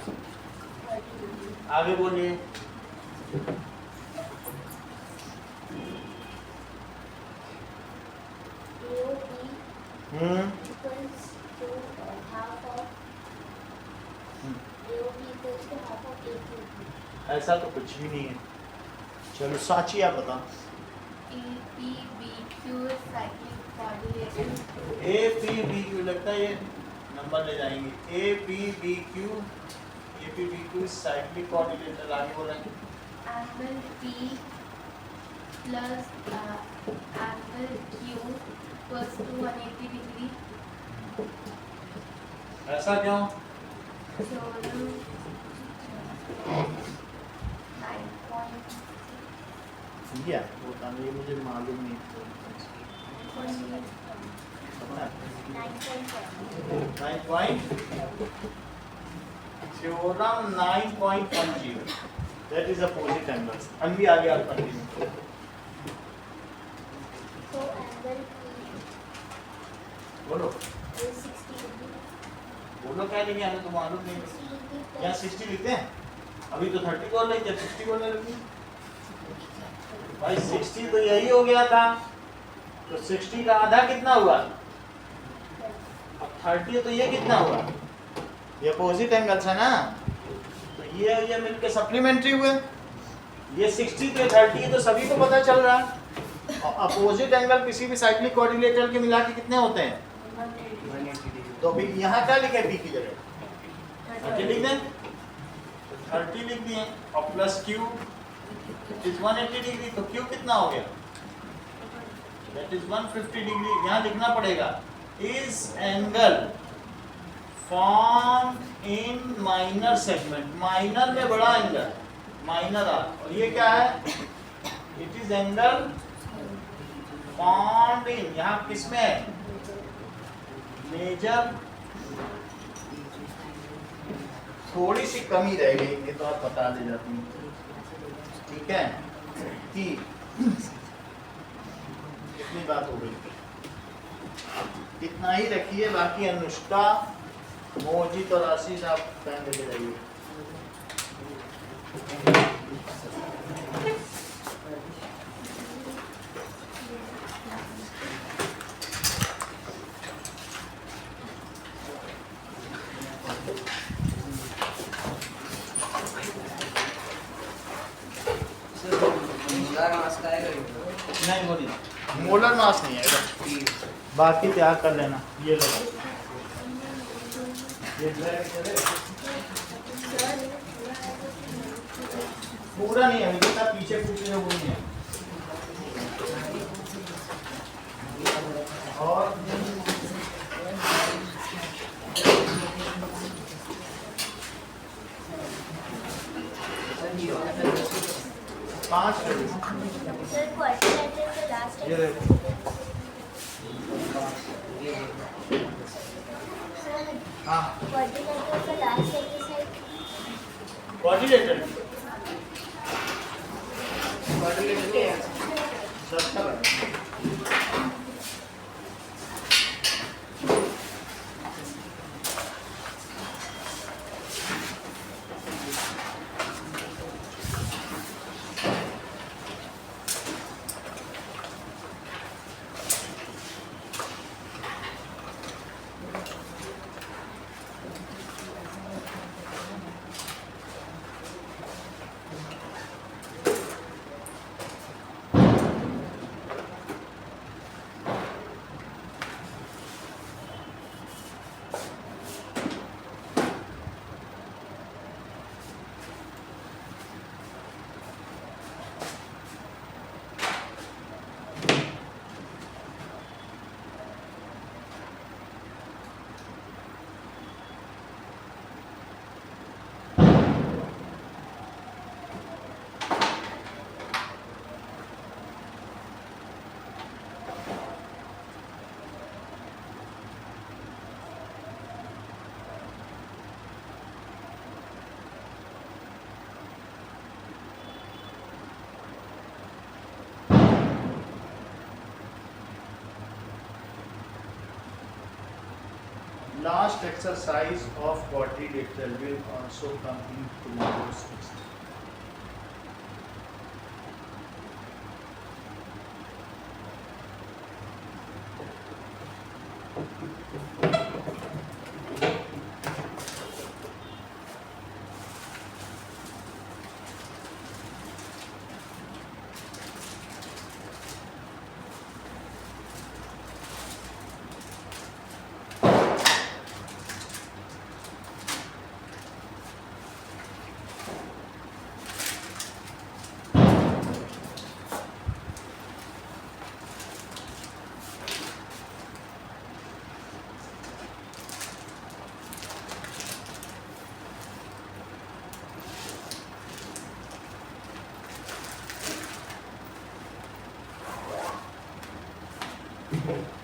आगे बोलिए। ऐसा तो कुछ भी नहीं है। चलो साची आप बताओ। APBQ लगता है ये नंबर ले जाएंगे। APBQ cyclic coordinator. आगे बोलेंगे। Angle P plus angle Q equals to 180 degree. ऐसा क्यों? ये मुझे मालूम नहीं। 9.10 that is opposite angles। अनवी आगे आप कंटिन्यू। So angle बोलो P is 60 degree। बोलो क्या लिखे, हमें तो मालूम नहीं। यहाँ 60 लिखते हैं, अभी तो 30 बोल रही, जब 60 बोलने लगी भाई 60 तो यही हो गया था, तो 60 का आधा कितना हुआ? अब 30 तो ये कितना हुआ? ये अपोजिट एंगल्स है ना, तो ये मिलके सप्लीमेंट्री हुए। ये 60 तो 30 तो सभी को पता चल रहा है। और अपोजिट एंगल किसी भी साइक्लिक कोऑर्डिनेटर के मिला के कितने होते हैं? 180 डिग्री। तो अभी यहाँ क्या लिखे P की जगह? 30 लिख दें, 30 लिख दिए, और प्लस Q इज 180 डिग्री, तो Q कितना हो गया? That is 150 degree. यहाँ लिखना पड़ेगा is angle form in minor segment. Minor में बड़ा एंगल माइनर आर, और ये क्या है, it is angle found in, यहाँ किसमें है, मेजर, थोड़ी सी कमी रह गई, ये तो आप बता दे जाती हैं, ठीक है, कि इतनी बात हो गई, इतना ही रखिए, बाकी अनुष्का, मोहित और आशीष आप पेन लेके जाइए। मोलार मास का आएगा ये? नहीं वो नहीं, मोलर मास नहीं आएगा, बाकी तैयार कर लेना, ये लो, ये पूरा नहीं है, जितना पीछे पूछ रहे हो वो नहीं है, और 5 Sir, quadrilateral का last ये exercise. देखो, Sir, हाँ quadrilateral का last exercise. कोऑर्डिनेटर कोऑर्डिनेटर नहीं है। Last exercise of quadrilateral will also come in tomorrow's test. Sir,